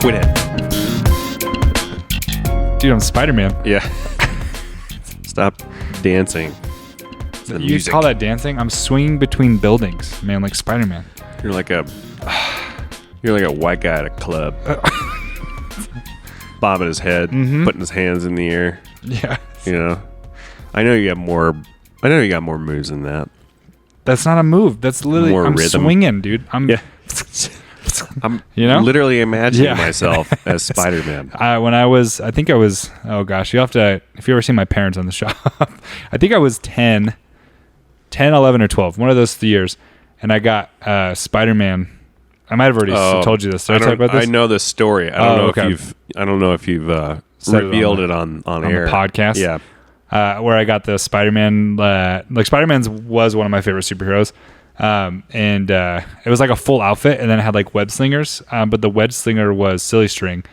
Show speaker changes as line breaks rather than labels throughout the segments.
Quit it.
Dude, I'm Spider-Man.
Yeah. Stop dancing. It's the
You
music.
call that dancing? I'm swinging between buildings, man, like Spider-Man.
You're like a white guy at a club. Bobbing his head, putting his hands in the air.
Yeah.
You know, I know you got more moves than that.
That's not a move. That's literally
More
I'm
rhythm.
swinging, dude. I'm
I'm
You know?
literally imagining
Yeah.
myself as Spider-Man.
I think I was, oh gosh, you have to, if you ever seen my parents on the shop, I think I was 10, 11 or 12, one of those years. And I got Spider-Man. I might have already told you this. Did I tell you about this?
I know this story. I don't know
okay.
if you've
Said it
revealed
on
it on air.
the podcast.
Yeah.
Where I got the Spider-Man, like Spider-Man's was one of my favorite superheroes. And it was like a full outfit, and then it had like web slingers, but the web slinger was silly string.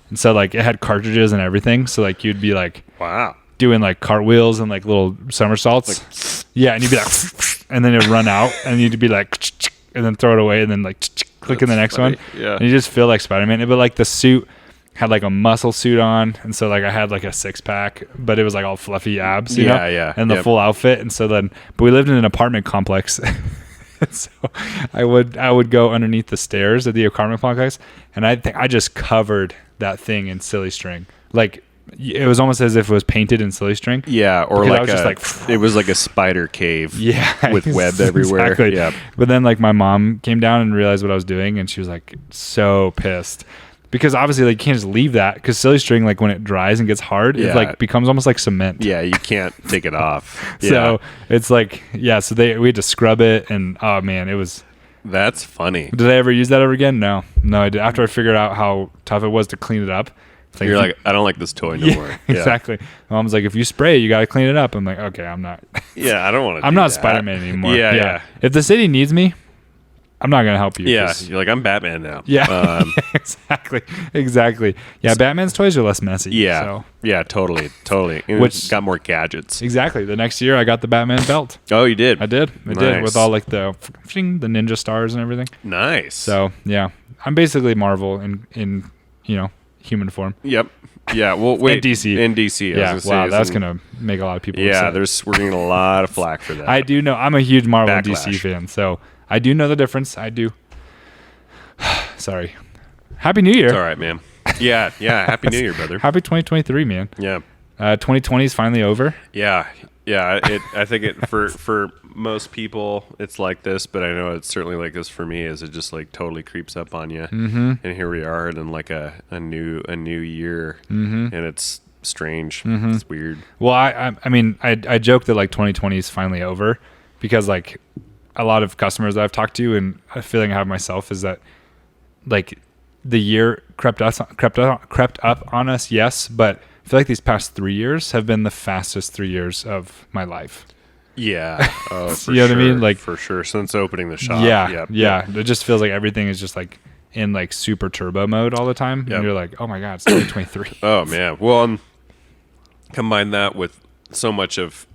And so like it had cartridges and everything. So like you'd be like
Wow.
doing like cartwheels and like little somersaults. Yeah. And you'd be like, and then it'd run out and you'd be like, and then throw it away and then like click in the next
funny.
one.
Yeah.
And you just feel like Spider-Man. But like the suit had like a muscle suit on. And so like I had like a 6-pack, but it was like all fluffy abs, you know?
Yeah.
And the
Yep.
full outfit. And so then, but we lived in an apartment complex. So I would go underneath the stairs of the apartment complex, and I think I just covered that thing in silly string. Like it was almost as if it was painted in silly string.
Yeah, or
Because I
like
was just like,
it was like a spider cave.
Yeah,
with web everywhere.
Exactly.
Yeah.
But then like my mom came down and realized what I was doing, and she was like so pissed. Because obviously, like, you can't just leave that. Because silly string, like, when it dries and gets hard, it, like, becomes almost like cement.
Yeah, you can't take it off. Yeah.
So, it's like, yeah, so we had to scrub it, and, oh, man, it was...
That's funny.
Did I ever use that ever again? No. No, I did. After I figured out how tough it was to clean it up. It's
You're like, I don't like this toy no more. Yeah.
Exactly. My mom's like, if you spray it, you got to clean it up. I'm like, okay, I'm not...
Yeah, I don't want to
I'm not Spider-Man anymore.
Yeah.
If the city needs me, I'm not going to help you.
Yeah, you're like, I'm Batman now.
Yeah, exactly. Yeah, Batman's toys are less messy.
Yeah,
so.
yeah, totally. And
Which-
it's got more gadgets.
Exactly. The next year, I got the Batman belt.
Oh, you did?
I did
Nice.
with all like the ninja stars and everything.
Nice.
So yeah, I'm basically Marvel in human form.
Yep. Yeah. Well, wait.
And DC.
In DC.
Yeah. Wow, that's gonna make a lot of people.
Yeah.
upset.
We're getting a lot of flack for that.
I do know. I'm a huge Marvel and
Backlash.
DC fan, so I do know the difference. I do. Sorry. Happy New Year.
It's all right, man. Yeah. Happy New Year, brother.
Happy 2023, man.
Yeah.
2020 is finally over.
Yeah. I think it for most people it's like this, but I know it's certainly like this for me. Is it just like totally creeps up on you? Mm-hmm. And here we are in like a new year, and it's strange. It's weird.
Well, I mean, I joke that like 2020 is finally over because like a lot of customers that I've talked to and a feeling I have myself is that like the year crept up on us. Yes. But I feel like these past 3 years have been the fastest 3 years of my life.
Yeah. Oh, for
You know
sure.
what I mean? Like-
for sure. Since opening the shop.
Yeah.
Yep.
It just feels like everything is just like in like super turbo mode all the time.
Yep.
And you're like, oh my God, it's 2023.
Oh man. Well, combine that with so much of,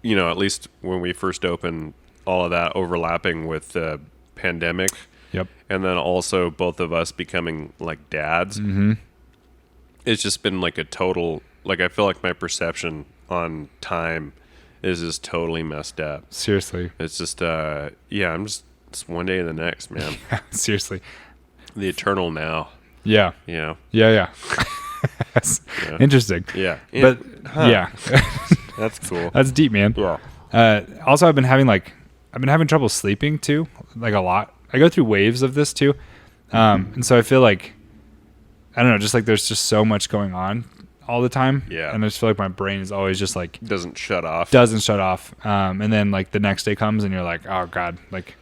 at least when we first opened, all of that overlapping with the pandemic.
Yep.
And then also both of us becoming like dads. Mm-hmm. It's just been like a total, like I feel like my perception on time is just totally messed up.
Seriously.
It's just, I'm just, it's one day to the next, man.
Seriously.
The eternal now,
Yeah.
Yeah.
That's interesting.
Yeah.
But yeah,
That's cool.
that's deep, man.
Yeah.
Also, I've been having trouble sleeping too, like a lot. I go through waves of this too. And so I feel like, I don't know, just like there's just so much going on all the time.
Yeah.
And I just feel like my brain is always just like,
Doesn't shut off.
doesn't shut off. And then like the next day comes and you're like, oh God, like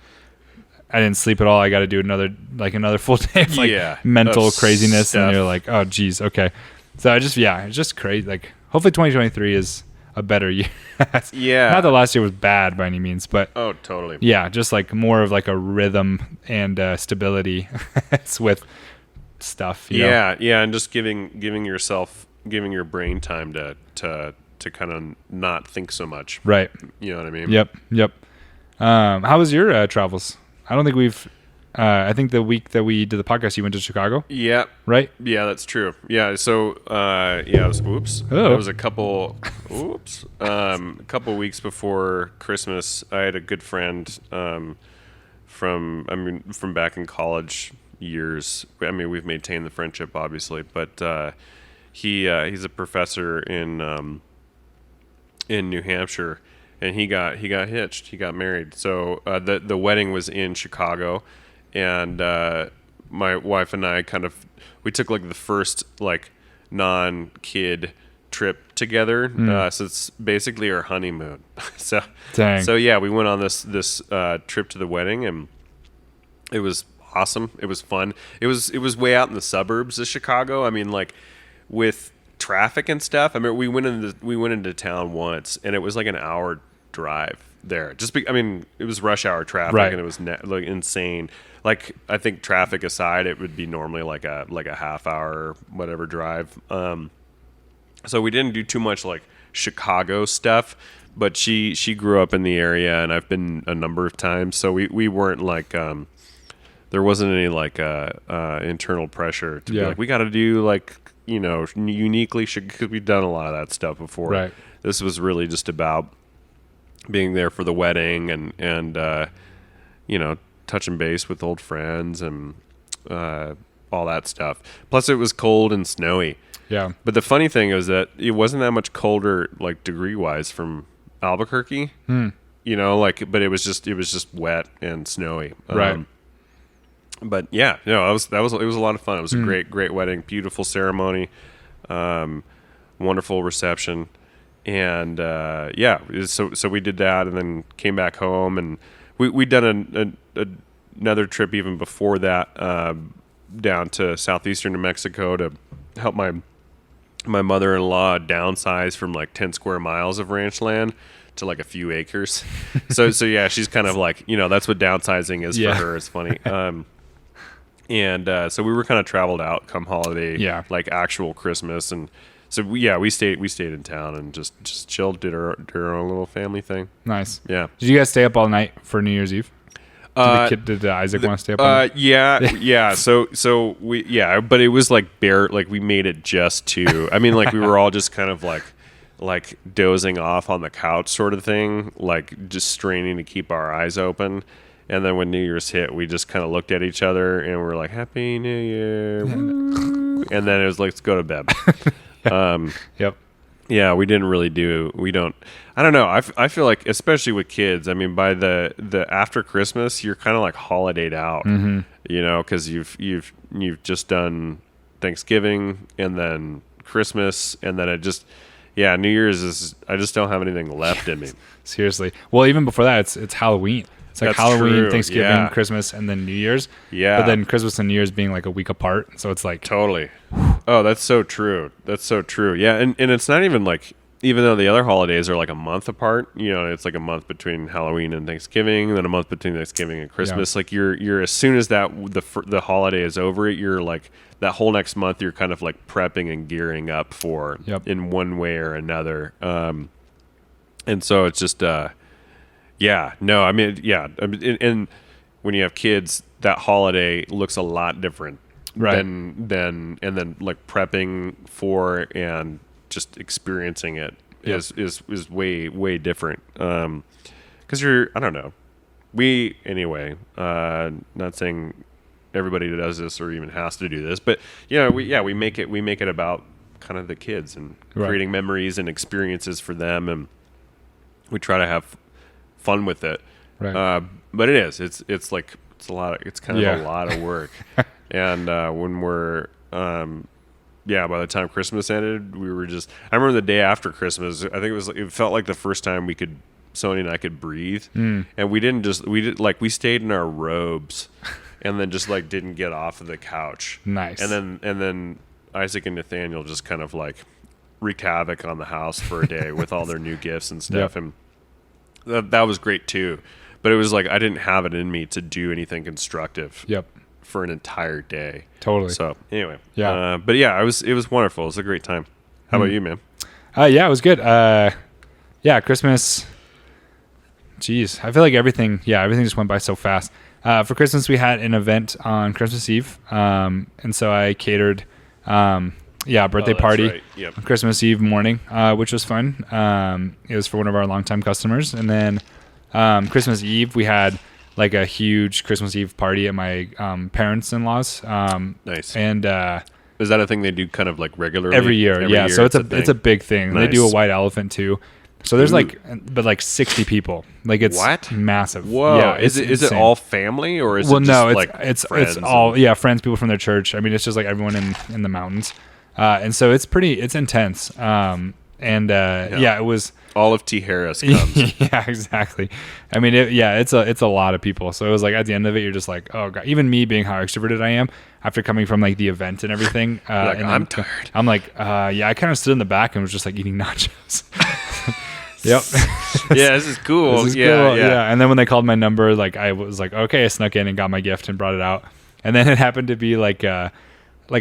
I didn't sleep at all. I got to do another full day of like mental
of
craziness.
stuff.
And you're like, oh geez. Okay. So it's just crazy. Like hopefully 2023 is a better year.
Yeah.
Not that last year was bad by any means, but
Oh, totally.
yeah, just like more of like a rhythm and stability with stuff. you know?
Yeah, and just giving your brain time to kind of not think so much.
Right.
You know what I mean?
Yep. How was your travels? I don't think we've I think the week that we did the podcast, you went to Chicago,
Yeah.
right?
Yeah, that's true. Yeah, so it was,
Oh.
it was a couple weeks before Christmas. I had a good friend from back in college years. I mean, we've maintained the friendship obviously, but he's a professor in New Hampshire, and he got hitched. He got married. So the wedding was in Chicago, and my wife and I we took like the first like non-kid trip together. So it's basically our honeymoon.
Dang.
So yeah, we went on this trip to the wedding, and it was awesome. It was fun. It was way out in the suburbs of Chicago. I mean, like with traffic and stuff. I mean, we went into town once, and it was like an hour drive there. It was rush hour traffic,
Right.
and it was like insane. Like I think traffic aside, it would be normally like a half hour whatever drive. So we didn't do too much like Chicago stuff, but she grew up in the area, and I've been a number of times. So we weren't like there wasn't any like internal pressure to be like, we got to do like, uniquely, because we've done a lot of that stuff before.
Right.
This was really just about being there for the wedding and touching base with old friends and all that stuff. Plus, it was cold and snowy.
Yeah.
But the funny thing is that it wasn't that much colder, like degree-wise, from Albuquerque. But it was just wet and snowy.
Right.
But yeah, it was a lot of fun. It was a great wedding, beautiful ceremony, wonderful reception, and so we did that, and then came back home, and we'd done another trip even before that, down to southeastern New Mexico to help my mother-in-law downsize from like 10 square miles of ranch land to like a few acres. So yeah, she's kind of like, that's what downsizing is for her. It's funny. So we were kind of traveled out come holiday, like actual Christmas. And so we stayed in town and just chilled, did our own little family thing.
Nice.
Yeah.
Did you guys stay up all night for New Year's Eve? Did Isaac want to stay up all night?
Yeah. So but it was like we made it just to, I mean, like we were all just kind of like dozing off on the couch sort of thing, like just straining to keep our eyes open. And then when New Year's hit, we just kind of looked at each other and we're like, Happy New Year. Woo. And then it was like, let's go to bed.
Yep.
Yeah, we don't, I don't know. I feel like, especially with kids, I mean, by the after Christmas, you're kind of like holidayed out, because you've just done Thanksgiving and then Christmas, and then New Year's is, I just don't have anything left in me.
Seriously. Well, even before that, it's Halloween. It's like
That's
Halloween,
true.
Thanksgiving,
Yeah.
Christmas, and then New Year's.
Yeah.
But then Christmas and New Year's being like a week apart. So it's like...
Totally. Oh, that's so true. Yeah. And it's not even like, even though the other holidays are like a month apart, it's like a month between Halloween and Thanksgiving, and then a month between Thanksgiving and Christmas.
Yeah.
Like you're as soon as the holiday is over, you're like, that whole next month, you're kind of like prepping and gearing up for in one way or another. And so it's just, and when you have kids, that holiday looks a lot different,
Right.
and then like prepping for and just experiencing it is way different. Because I don't know. Not saying everybody does this or even has to do this, but we make it about kind of the kids and creating memories and experiences for them, and we try to have fun with it.
Right.
But it's a lot of work. And when we're by the time Christmas ended, we were just, I remember the day after Christmas, I think it felt like the first time Sony and I could breathe. And we stayed in our robes and then just like didn't get off of the couch.
Nice.
And then Isaac and Nathaniel just kind of like wreaked havoc on the house for a day with all their new gifts and stuff.
Yep.
And that was great too. But it was like, I didn't have it in me to do anything constructive.
Yep.
For an entire day.
Totally.
So anyway,
Yeah.
But yeah, it was wonderful. It was a great time. How about you, man?
Yeah, it was good. Christmas. Jeez, I feel like everything just went by so fast. For Christmas, we had an event on Christmas Eve, and so I catered, birthday party
right. Yep.
on Christmas Eve morning, which was fun. It was for one of our longtime customers, and then Christmas Eve we had like a huge Christmas Eve party at my parents-in-laws.
Nice.
And
Is that a thing they do kind of like regularly?
every year, yeah. So it's a big thing.
Nice.
They do a white elephant too. So there's like 60 people. Like it's
What?
massive.
Whoa.
Yeah,
Is it
insane.
all family or is
Well,
it just
no,
like
it's
friends
all
and-
friends, people from their church. I mean, it's just like everyone in the mountains, and so it's intense. It was.
all of T. Harris comes.
Yeah, exactly. I mean, it's a lot of people. So it was like at the end of it, you're just like, oh god. Even me being how extroverted I am after coming from like the event and everything,
Like,
and
I'm
then-
tired.
I'm like, I kind of stood in the back and was just like eating nachos. Yep.
Yeah, this is cool.
This is
yeah,
cool.
yeah.
And then when they called my number, like I was like, okay, I snuck in and got my gift and brought it out. And then it happened to be like a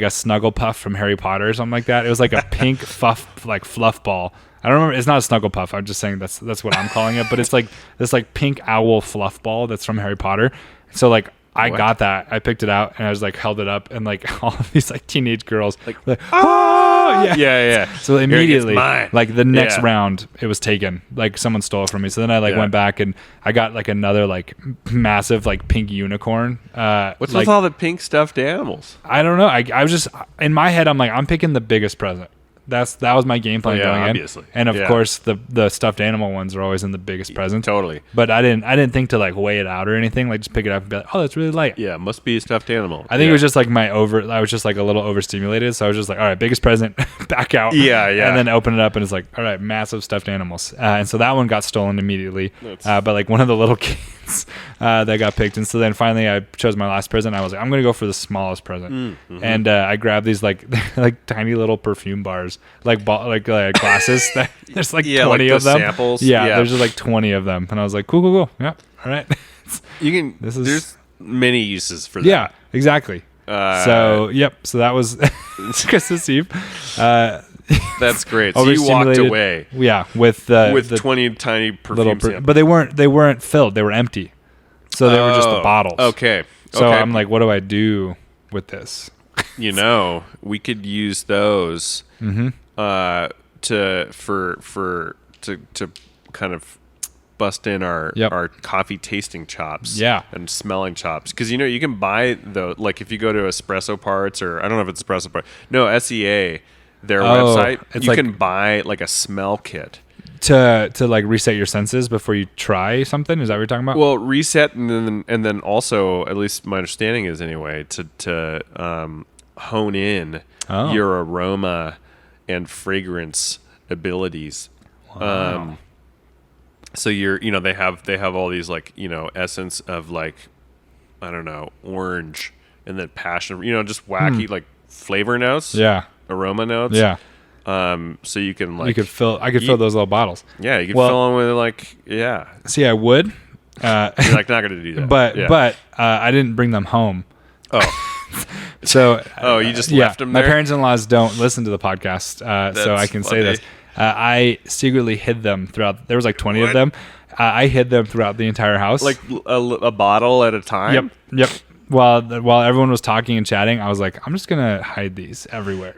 snuggle puff from Harry Potter or something like that. It was like a pink fluff ball. I don't remember. It's not a snuggle puff. I'm just saying that's what I'm calling it. But it's like this like pink owl fluff ball that's from Harry Potter. So like I
What?
got that. I picked it out and I was like held it up and like all of these like teenage girls
Like,
oh
yeah, yeah.
so
Here, it gets
immediately,
mine.
like the next
Yeah.
round, it was taken. Like someone stole it from me. So then I
Yeah.
went back and I got like another like massive like pink unicorn.
What's
like,
with all the pink stuffed animals?
I don't know. I was just in my head. I'm like, I'm picking the biggest present. That was my game plan
Oh, yeah,
going
obviously.
in. And of
Yeah.
course, the stuffed animal ones are always in the biggest present.
Totally.
But I didn't think to like weigh it out or anything. Like just pick it up and be like, oh, that's really light.
Yeah, must be a stuffed animal.
I think it was just like I was just like a little overstimulated. So I was just like, all right, biggest present, back out.
Yeah, yeah.
And then open it up and it's like, all right, massive stuffed animals. And so that one got stolen immediately. But like one of the little kids that got picked. And so then finally I chose my last present. I was like, I'm going to go for the smallest present.
Mm-hmm.
And I grabbed these like tiny little perfume bars, like glasses. There's like
Yeah,
20
like
of
the
them.
samples.
Yeah,
Yeah.
there's just like 20 of them. And I was like, cool. Yeah. All right.
You can.
This is-
There's many uses for that.
Yeah, exactly. So that was Christmas Eve.
That's great. So you walked
Overstimulated.
away
Yeah, with the
20 tiny perfume samples.
but they weren't filled. They were empty. So they were just the
Oh,
bottles.
Okay.
So
okay.
I'm like, what do I do with this?
We could use those
Mm-hmm.
to kind of bust in our
Yep.
our coffee tasting chops.
Yeah.
And smelling chops. Because you can buy like if you go to Espresso Parts or I don't know if it's Espresso Parts. No, SEA, their website,
it's
you
like-
can buy like a smell kit.
To like reset your senses before you try something. Is that what you're talking about?
Well, reset and then also, at least my understanding is anyway, to hone in
Oh.
your aroma and fragrance abilities.
Wow.
So they have all these like essence of like I don't know, orange and then passion, just wacky like flavor notes,
yeah.
aroma notes.
Yeah.
So you can like
I could fill those little bottles.
yeah, you could
Well-
fill them with like yeah.
See, I would.
You're like not gonna do that,
But
yeah.
I didn't bring them home.
oh.
So
You just left them
my
there?
parents-in-laws don't listen to the podcast, so I
That's
can say
funny.
this. I secretly hid them throughout. There was like 20 of
What?
them. I hid them throughout the entire house.
Like a bottle at a time.
Yep. While everyone was talking and chatting, I was like, I'm just gonna hide these everywhere.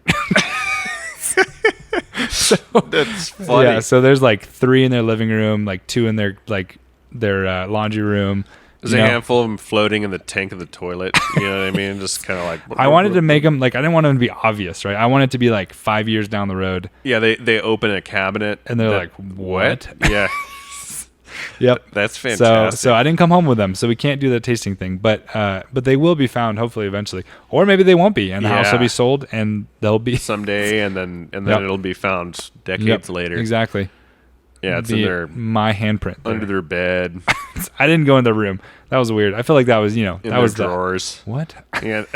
That's funny.
Yeah. So there's like 3 in their living room, like 2 in their laundry room.
There's
you
a
know.
handful of them floating in the tank of the toilet. You know what I mean? Just kind of like.
I wanted to make them like I didn't want them to be obvious, right? I wanted it to be like 5 years down the road,
Yeah, they open a cabinet
and they're
that-
like, "What?"
Yeah,
Yep.
that's fantastic.
So I didn't come home with them, so we can't do the tasting thing. But they will be found hopefully eventually, or maybe they won't be, and the house will
Yeah.
be sold, and they'll be
Someday, and then
Yep.
it'll be found decades
Yep,
later.
Exactly.
Yeah, it's
Be
in their
my handprint there.
under their bed,
I didn't go in the room. That was weird. I feel like that was
in
that
their
was
drawers.
what
Yeah,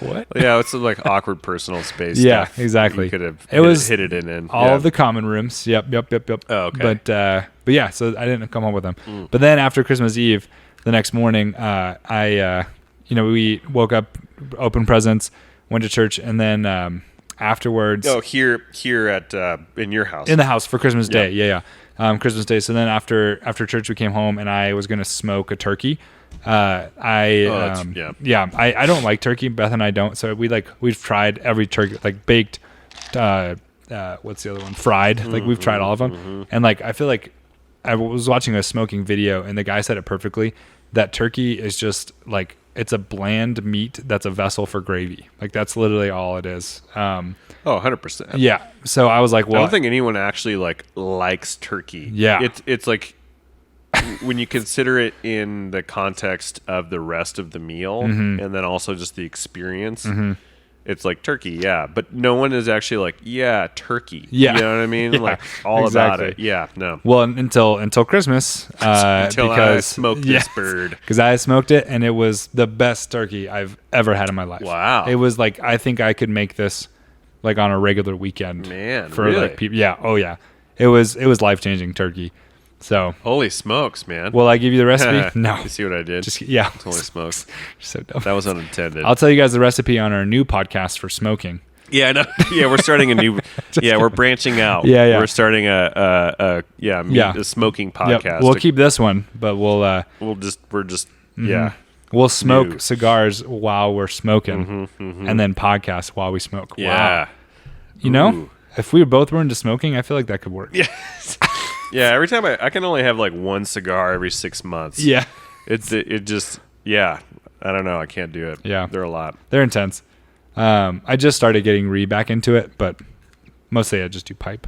what
yeah, it's like awkward personal space.
Yeah,
stuff.
exactly.
You could have
It was
hit it in
all
yeah.
of the common rooms. Yep.
Oh, okay.
But yeah, so I didn't come home with them. But then after Christmas Eve, the next morning, we woke up, opened presents, went to church, and then afterwards
Oh, here at in your house.
in the house for Christmas Day. Yeah. Christmas Day. So then after church, we came home and I was going to smoke a turkey. I don't like turkey. Beth and I don't. So we've tried every turkey, like baked, what's the other one? Fried. Like we've tried all of them. And like, I feel like I was watching a smoking video and the guy said it perfectly, that turkey is just like, it's a bland meat that's a vessel for gravy. Like that's literally all it is.
100%.
Yeah. So I was like, well,
I don't think anyone actually like likes turkey.
Yeah.
It's like when you consider it in the context of the rest of the meal and then also just the experience, it's like turkey, yeah. But no one is actually like, yeah, turkey.
Yeah.
You know what I mean?
Yeah,
like all
exactly.
about it. Yeah, no.
well, until Christmas,
Until I
because
smoked this bird.
because I smoked it and it was the best turkey I've ever had in my life.
Wow.
It was like, I think I could make this like on a regular weekend.
Man,
for
really?
like people. Yeah. Oh yeah. It was life-changing turkey. So,
Holy smokes, man.
will I give you the recipe? No.
You see what I did?
Just yeah.
Holy smokes.
So dumb.
That was unintended.
I'll tell you guys the recipe on our new podcast for smoking.
Yeah, I know. Yeah, we're starting a new. We're branching out.
Yeah.
We're starting a smoking podcast.
Yep. We'll keep this one, but we'll we'll smoke
New.
cigars while we're smoking, and then podcast while we smoke.
Yeah.
Wow. You know,
Ooh.
if we both were into smoking, I feel like that could work.
Yeah. Yeah. Every time I can only have like one cigar every 6 months.
Yeah.
It just I don't know. I can't do it.
Yeah.
They're a lot.
They're intense. I just started getting back into it, but mostly I just do pipe.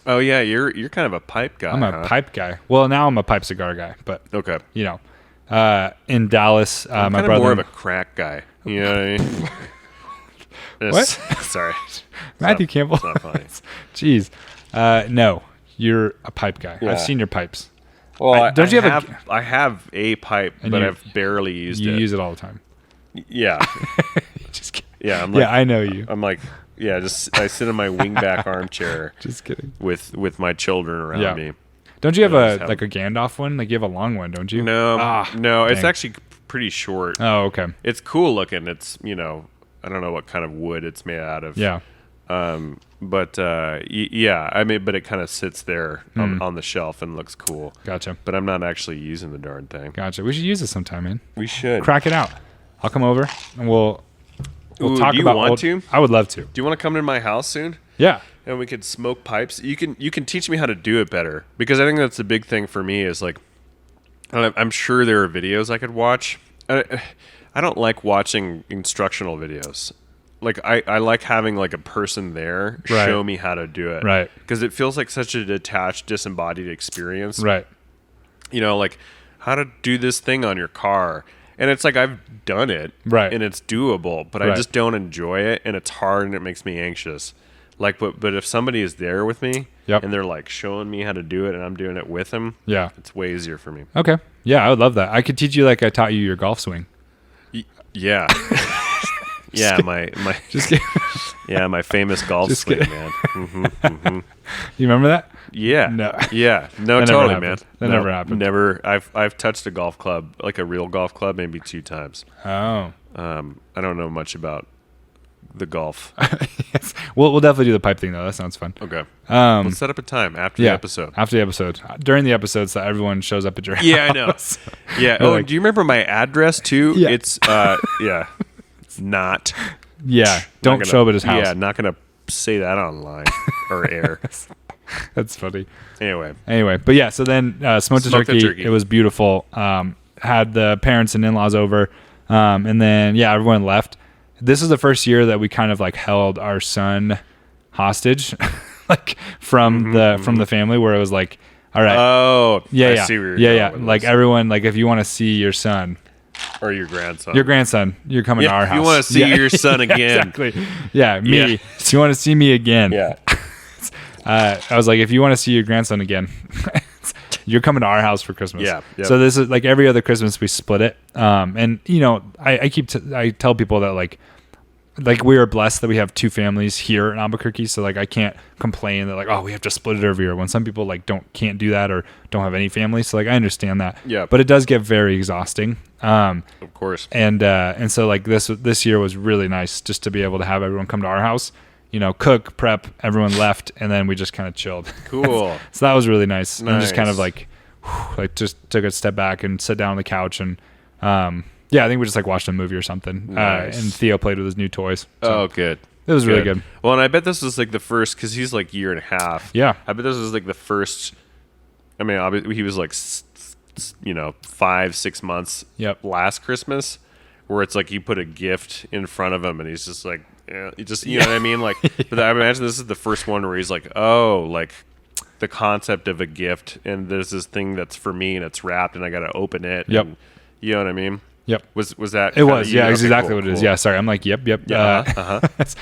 Oh yeah, you're kind of a pipe guy.
I'm a pipe guy. Well, now I'm a pipe cigar guy, but
Okay.
you know, in Dallas,
I'm
my
kind of
brother
more of a crack guy. You know what I mean?
What?
Sorry.
Matthew Campbell.
It's not funny.
Jeez. No, you're a pipe guy.
Yeah.
I've seen your pipes.
Well,
don't you have
I have a pipe,
And
but
you-
I've barely used
You
it.
use it all the time.
Yeah.
Just kidding.
Yeah. I'm like,
Yeah, I know you.
I'm like, yeah, just I sit in my wingback armchair
Just kidding.
with my children around
Yeah.
me.
Don't you have
I just
a Gandalf one? Like you have a long one, don't you?
No, no, it's
dang.
actually pretty short.
Oh, okay.
It's cool looking. It's I don't know what kind of wood it's made out of.
Yeah.
But yeah, I mean, but it kind of sits there on the shelf and looks cool.
Gotcha.
But I'm not actually using the darn thing.
Gotcha. We should use it sometime, man.
We should.
Crack it out. I'll come over and we'll
Ooh,
talk
do you
about
want
old-
to?
I would love to.
Do you want to come to my house soon?
Yeah.
And we could smoke pipes. You can teach me how to do it better, because I think that's the big thing for me is like, I'm sure there are videos I could watch. I don't like watching instructional videos. Like I like having like a person there
Right.
show me how to do it.
Right.
Because it feels like such a detached, disembodied experience.
Right.
Like how to do this thing on your car. And it's like I've done it.
Right.
And it's doable, but I
Right.
just don't enjoy it, and it's hard and it makes me anxious. Like but if somebody is there with me
Yep.
and they're like showing me how to do it and I'm doing it with them,
Yeah.
it's way easier for me.
Okay. Yeah, I would love that. I could teach you like I taught you your golf swing.
Yeah. Yeah, my
Just kidding.
yeah, my famous golf
Just
swing,
kidding.
man.
You remember that?
Yeah.
No.
Yeah. No,
That never
totally,
happened.
man.
That
No,
never happened.
Never. I've touched a golf club, like a real golf club, maybe 2 times.
Oh.
I don't know much about the golf.
Yes. We'll definitely do the pipe thing though. That sounds fun.
Okay.
Um,
Let's set up a time after
yeah.
the episode.
After the episode. During the episode, so that everyone shows up at your house.
Yeah, I know. Yeah.
They're
Oh,
like-
do you remember my address too?
Yeah.
It's yeah. It's not.
Yeah. Don't
Not
show
gonna-
up at his house.
Yeah, not gonna say that online or air.
That's funny.
Anyway.
But yeah, so then smoked the
Smoked the
turkey.
turkey.
It was beautiful. Had the parents and in-laws over. And then, yeah, everyone left. This is the first year that we kind of like held our son hostage, like from the family, where it was like, all right,
Oh,
yeah,
I
yeah,
see where you're
yeah,
going
yeah.
with
Like
this.
everyone, like if you want to see your son,
or your grandson.
your grandson, you're coming to
Yeah,
our
if
house.
you want to see
Yeah.
your son again.
Exactly. Yeah, me.
Yeah.
If you want to see me again,
Yeah.
I was like, if you want to see your grandson again, you're coming to our house for Christmas.
Yeah, yep.
So this is like every other Christmas we split it. And I tell people that like we are blessed that we have 2 families here in Albuquerque. So like I can't complain that like, oh, we have to split it every year when some people like can't do that or don't have any family. So like I understand that.
Yeah.
But it does get very exhausting.
Of course.
And so like this year was really nice just to be able to have everyone come to our house. cook, prep, everyone left, and then we just kind of chilled.
Cool.
So that was really nice. And just kind of
Nice.
just took a step back and sat down on the couch and I think we just like watched a movie or something.
Nice.
And Theo played with his new toys. So
Oh, good.
it was really good.
Well, and I bet this was like the first, because he's like year and a half.
Yeah.
I bet this was like the first. I mean, obviously he was like 5-6 months.
Yep.
Last Christmas, where it's like you put a gift in front of him and he's just like, he just, you know what I mean? Like, but I imagine this is the first one where he's like, oh, like the concept of a gift, and there's this thing that's for me and it's wrapped and I got to open it.
Yep.
And, you know what I mean?
Yep.
Was that?
It was, yeah,
Okay,
exactly
cool,
what it is.
cool.
Yeah, sorry. I'm like, yep.
Yeah.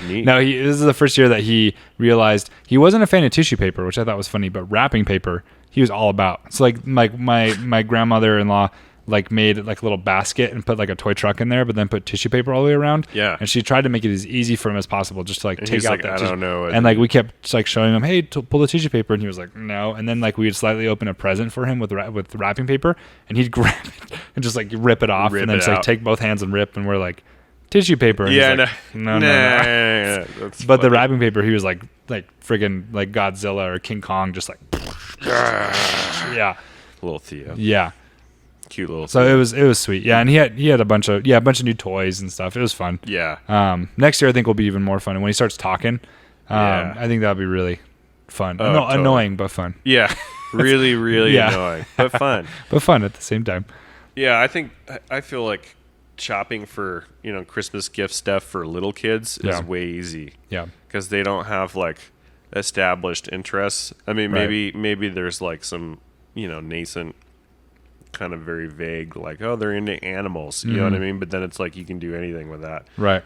Neat.
No, this is the first year that he realized he wasn't a fan of tissue paper, which I thought was funny, but wrapping paper he was all about. So like my grandmother-in-law like made like a little basket and put like a toy truck in there, but then put tissue paper all the way around.
Yeah.
And she tried to make it as easy for him as possible, just to like
And
take
he's
out
like,
that
I
tissue.
don't know.
And like we kept like showing him, hey, pull the tissue paper, and he was like, no. And then like we would slightly open a present for him with wrapping paper, and he'd grab it and just like rip it off,
Rip
and then
it
just like
out.
take both hands and rip, and we're like, tissue paper. And
Yeah,
he's like, no.
That's
But the
funny.
wrapping paper, he was like friggin' like Godzilla or King Kong, just like yeah,
little Theo,
yeah.
cute little.
So
Theo.
it was sweet, yeah. And he had a bunch of new toys and stuff. It was fun.
Yeah.
Next year I think will be even more fun. And when he starts talking,
Yeah.
I think that'll be really fun.
Oh, totally.
Annoying but fun,
Yeah. Really, really
Yeah.
annoying, but fun.
but fun at the same time.
Yeah, I feel like shopping for Christmas gift stuff for little kids
Yeah.
is way easy
Yeah,
because they don't have like established interests. I mean,
Right.
maybe there's like some nascent, kind of very vague, like, oh, they're into animals. You know what I mean? But then it's like you can do anything with that.
right.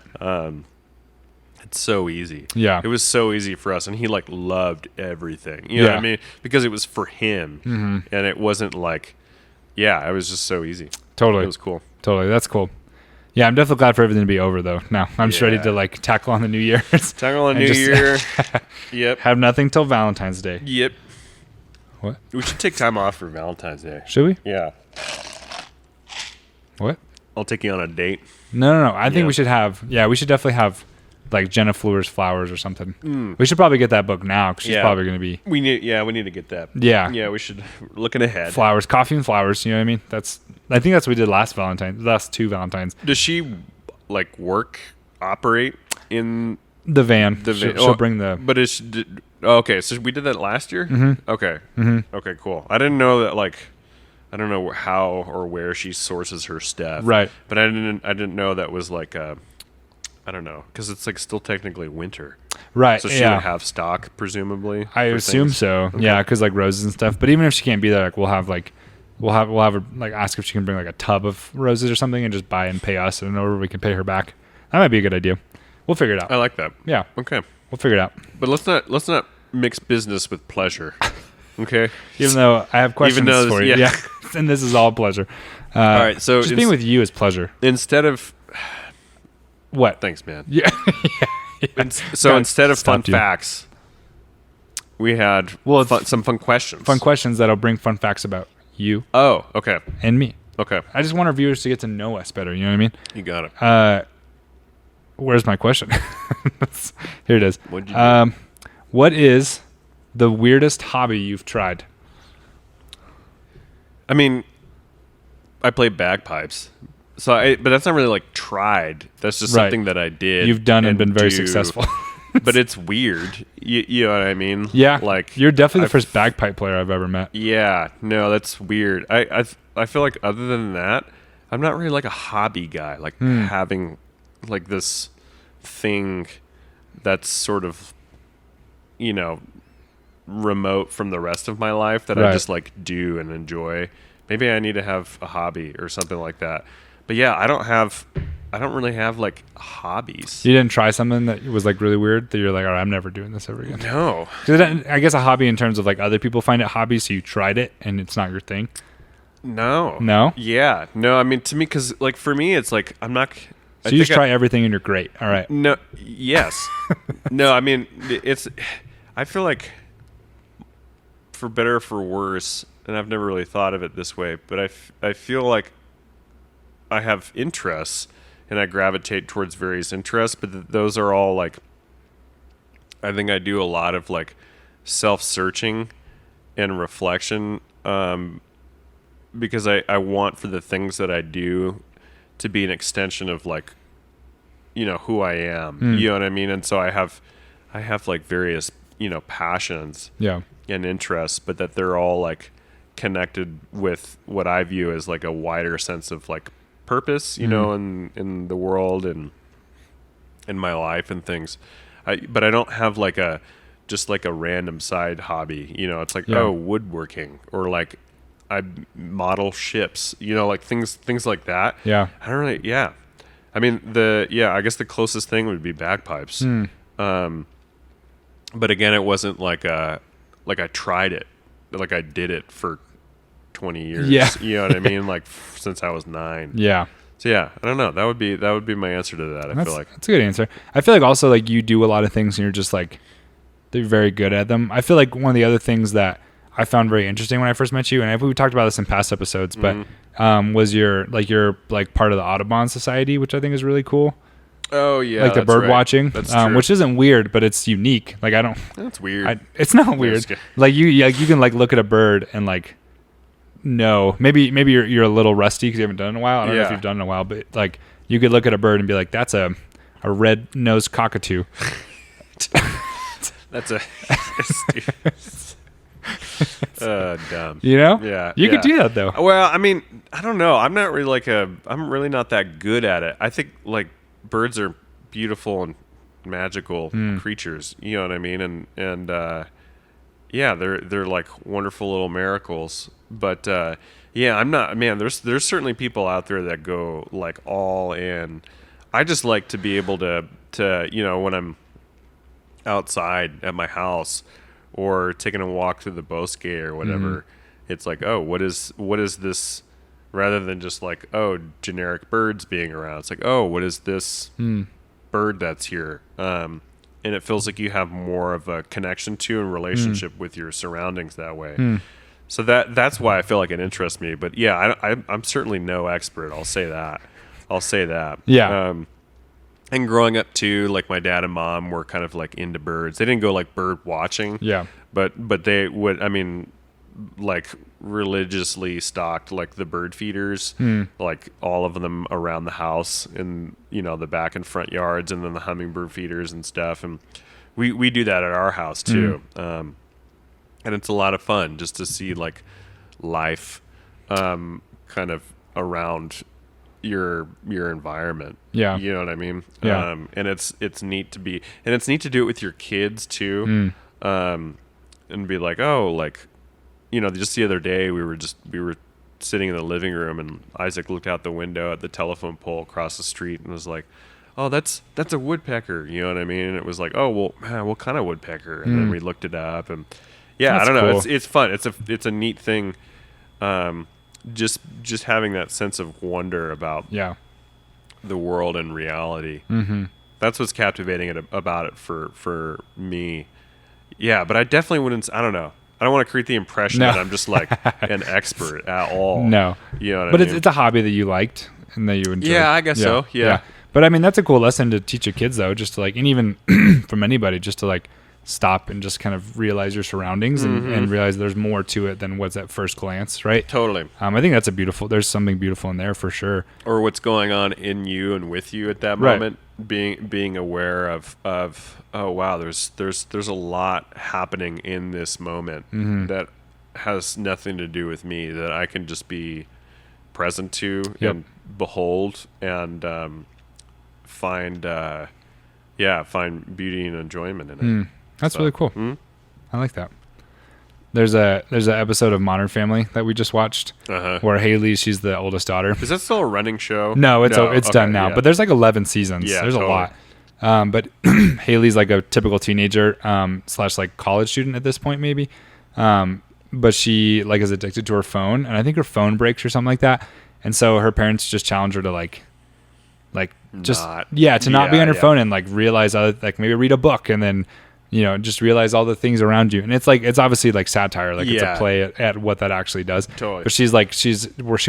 It's so easy.
Yeah.
It was so easy for us, and he like loved everything. You know what I
Yeah.
mean? Because it was for him, and it wasn't like, it was just so easy.
Totally.
It was cool.
Totally. That's cool. Yeah, I'm definitely glad for everything to be over though. Now I'm just ready
Yeah.
to like tackle on the New Year's.
Tackle on
And
New
just-
Year. Yep.
Have nothing till Valentine's Day.
Yep.
What?
We should take time off for Valentine's Day.
Should we?
Yeah.
What?
I'll take you on a date.
No. I think
Yeah.
we should have. Yeah, we should definitely have like Jenna Fleur's flowers or something. We should probably get that book now because she's
Yeah.
probably going to be
We need to get that.
Yeah.
Yeah, we should. Looking ahead.
flowers, coffee and flowers. You know what I mean? I think that's what we did last two Valentines.
Does she like operate in
The van.
the
She'll,
van?
she'll bring the.
But okay, so we did that last year? Mm-hmm. Okay. Mm-hmm. Okay, cool. I didn't know that, like, I don't know how or where she sources her stuff.
Right.
But I didn't know that was like I don't know, because it's like still technically winter.
Right.
So she
yeah.
would have stock, presumably.
I
for
assume
things?
so. Yeah, because like roses and stuff. But even if she can't be there, like we'll have her like ask if she can bring like a tub of roses or something and just buy and pay us, and or we can pay her back. That might be a good idea. We'll figure it out.
I like that.
Yeah,
Okay.
we'll figure it out.
But let's not mix business with pleasure. Okay.
Even though I have questions
though
for
this-
you.
yeah.
Yeah, and this is all pleasure.
All right. So
just being with you is pleasure.
instead of
What?
thanks, man.
Yeah.
So
God,
instead of fun
stopped you.
facts, we had some fun questions.
Fun questions that'll bring fun facts about you
Oh, okay.
and me.
Okay.
I just want our viewers to get to know us better. You know what I mean?
You got it.
Where's my question? Here it is.
What'd you do?
What is the weirdest hobby you've tried?
I mean, I play bagpipes. But that's not really like tried. That's just
Right.
something that I did.
You've done and been very
do.
successful.
But it's weird. You know what I mean?
Yeah.
Like
You're definitely the
I've-
first bagpipe player I've ever met.
Yeah. No, that's weird. I feel like other than that, I'm not really like a hobby guy. Like having like this thing that's sort of remote from the rest of my life that I
Right.
just like do and enjoy. Maybe I need to have a hobby or something like that. But yeah, I don't really have like hobbies.
You didn't try something that was like really weird that you're like, all right, I'm never doing this ever again.
No.
'Cause I guess a hobby in terms of like other people find it hobby, so you tried it and it's not your thing.
No.
No?
Yeah. No, I mean to me, cause like for me, it's like, I'm not.
So you just try everything and you're great. All right.
No. Yes. No, I mean, I feel like for better or for worse, and I've never really thought of it this way, but I feel like I have interests and I gravitate towards various interests, but those are all like I think I do a lot of like self-searching and reflection, because I want for the things that I do to be an extension of like, who I am. You know what I mean? And so I have like various, passions
Yeah.
and interests, but that they're all like connected with what I view as like a wider sense of like purpose, in the world and in my life and things. But I don't have like just like a random side hobby, it's like, woodworking, or like I model ships, like things like that.
Yeah.
I don't really, yeah. I mean, I guess the closest thing would be bagpipes. But again, it wasn't like I tried it, like I did it for 20 years.
Yeah.
You know what I mean? Like since I was 9.
Yeah.
So yeah, I don't know. That would be my answer to that. I feel like
that's a good answer. I feel like also like you do a lot of things and you're just like, they're very good at them. I feel like one of the other things that I found very interesting when I first met you, and we talked about this in past episodes, but was you're part of the Audubon Society, which I think is really cool.
Oh yeah,
like the bird watching, which isn't weird, but it's unique. Like
that's weird.
It's not weird. Like you can like look at a bird and like, no, maybe you're a little rusty because you haven't done it in a while. I don't know if you've done it in a while, but like you could look at a bird and be like, that's a red-nosed cockatoo.
That's dumb.
Yeah. You could do that though.
Well, I mean, I don't know. I'm not really I'm really not that good at it. I think like birds are beautiful and magical creatures. You know what I mean? And they're like wonderful little miracles. But I'm not. Man, there's certainly people out there that go like all in. I just like to be able to when I'm outside at my house or taking a walk through the bosque or whatever, it's like, oh, what is this, rather than just like, oh, generic birds being around. It's like, oh, what is this bird that's here? And it feels like you have more of a connection to and relationship with your surroundings that way. So that's why I feel like it interests me. But yeah, I'm certainly no expert. I'll say that.
Yeah.
And growing up too, like my dad and mom were kind of like into birds. They didn't go like bird watching.
Yeah.
But they would, I mean, like religiously stocked like the bird feeders, like all of them around the house in, the back and front yards, and then the hummingbird feeders and stuff. And we do that at our house too. And it's a lot of fun just to see like life kind of around your environment.
Yeah.
You know what I mean?
Yeah.
And it's neat to do it with your kids too. And be like, oh, like, just the other day we were sitting in the living room and Isaac looked out the window at the telephone pole across the street and was like, oh, that's a woodpecker. You know what I mean? And it was like, oh, well, man, what kind of woodpecker? And then we looked it up, and I don't know. Cool. It's fun. It's a neat thing. Just having that sense of wonder about the world and reality. That's what's captivating about it for me. Yeah, but I definitely wouldn't. I don't know. I don't want to create the impression that I'm just like an expert at all.
No,
you know what
but
I mean?
It's a hobby that you liked and that you enjoyed.
Yeah, I guess so. Yeah.
But I mean, that's a cool lesson to teach your kids, though. Just to like, and even from anybody, just to like stop and just kind of realize your surroundings and realize there's more to it than what's at first glance, right?
Totally.
I think that's there's something beautiful in there for sure.
Or what's going on in you and with you at that moment. Being aware of oh wow, there's a lot happening in this moment that has nothing to do with me, that I can just be present to and behold and find beauty and enjoyment in it.
That's really cool. I like that. There's an episode of Modern Family that we just watched where Haley, she's the oldest daughter.
Is that still a running show?
No, it's done now. Yeah. But there's like 11 seasons. Yeah, there's a lot. But Haley's like a typical teenager / like college student at this point, maybe. But she like is addicted to her phone, and I think her phone breaks or something like that. And so her parents just challenge her to not be on her phone and like realize like maybe read a book and then just realize all the things around you. And it's obviously like satire, like it's a play at what that actually does.
Totally.
But she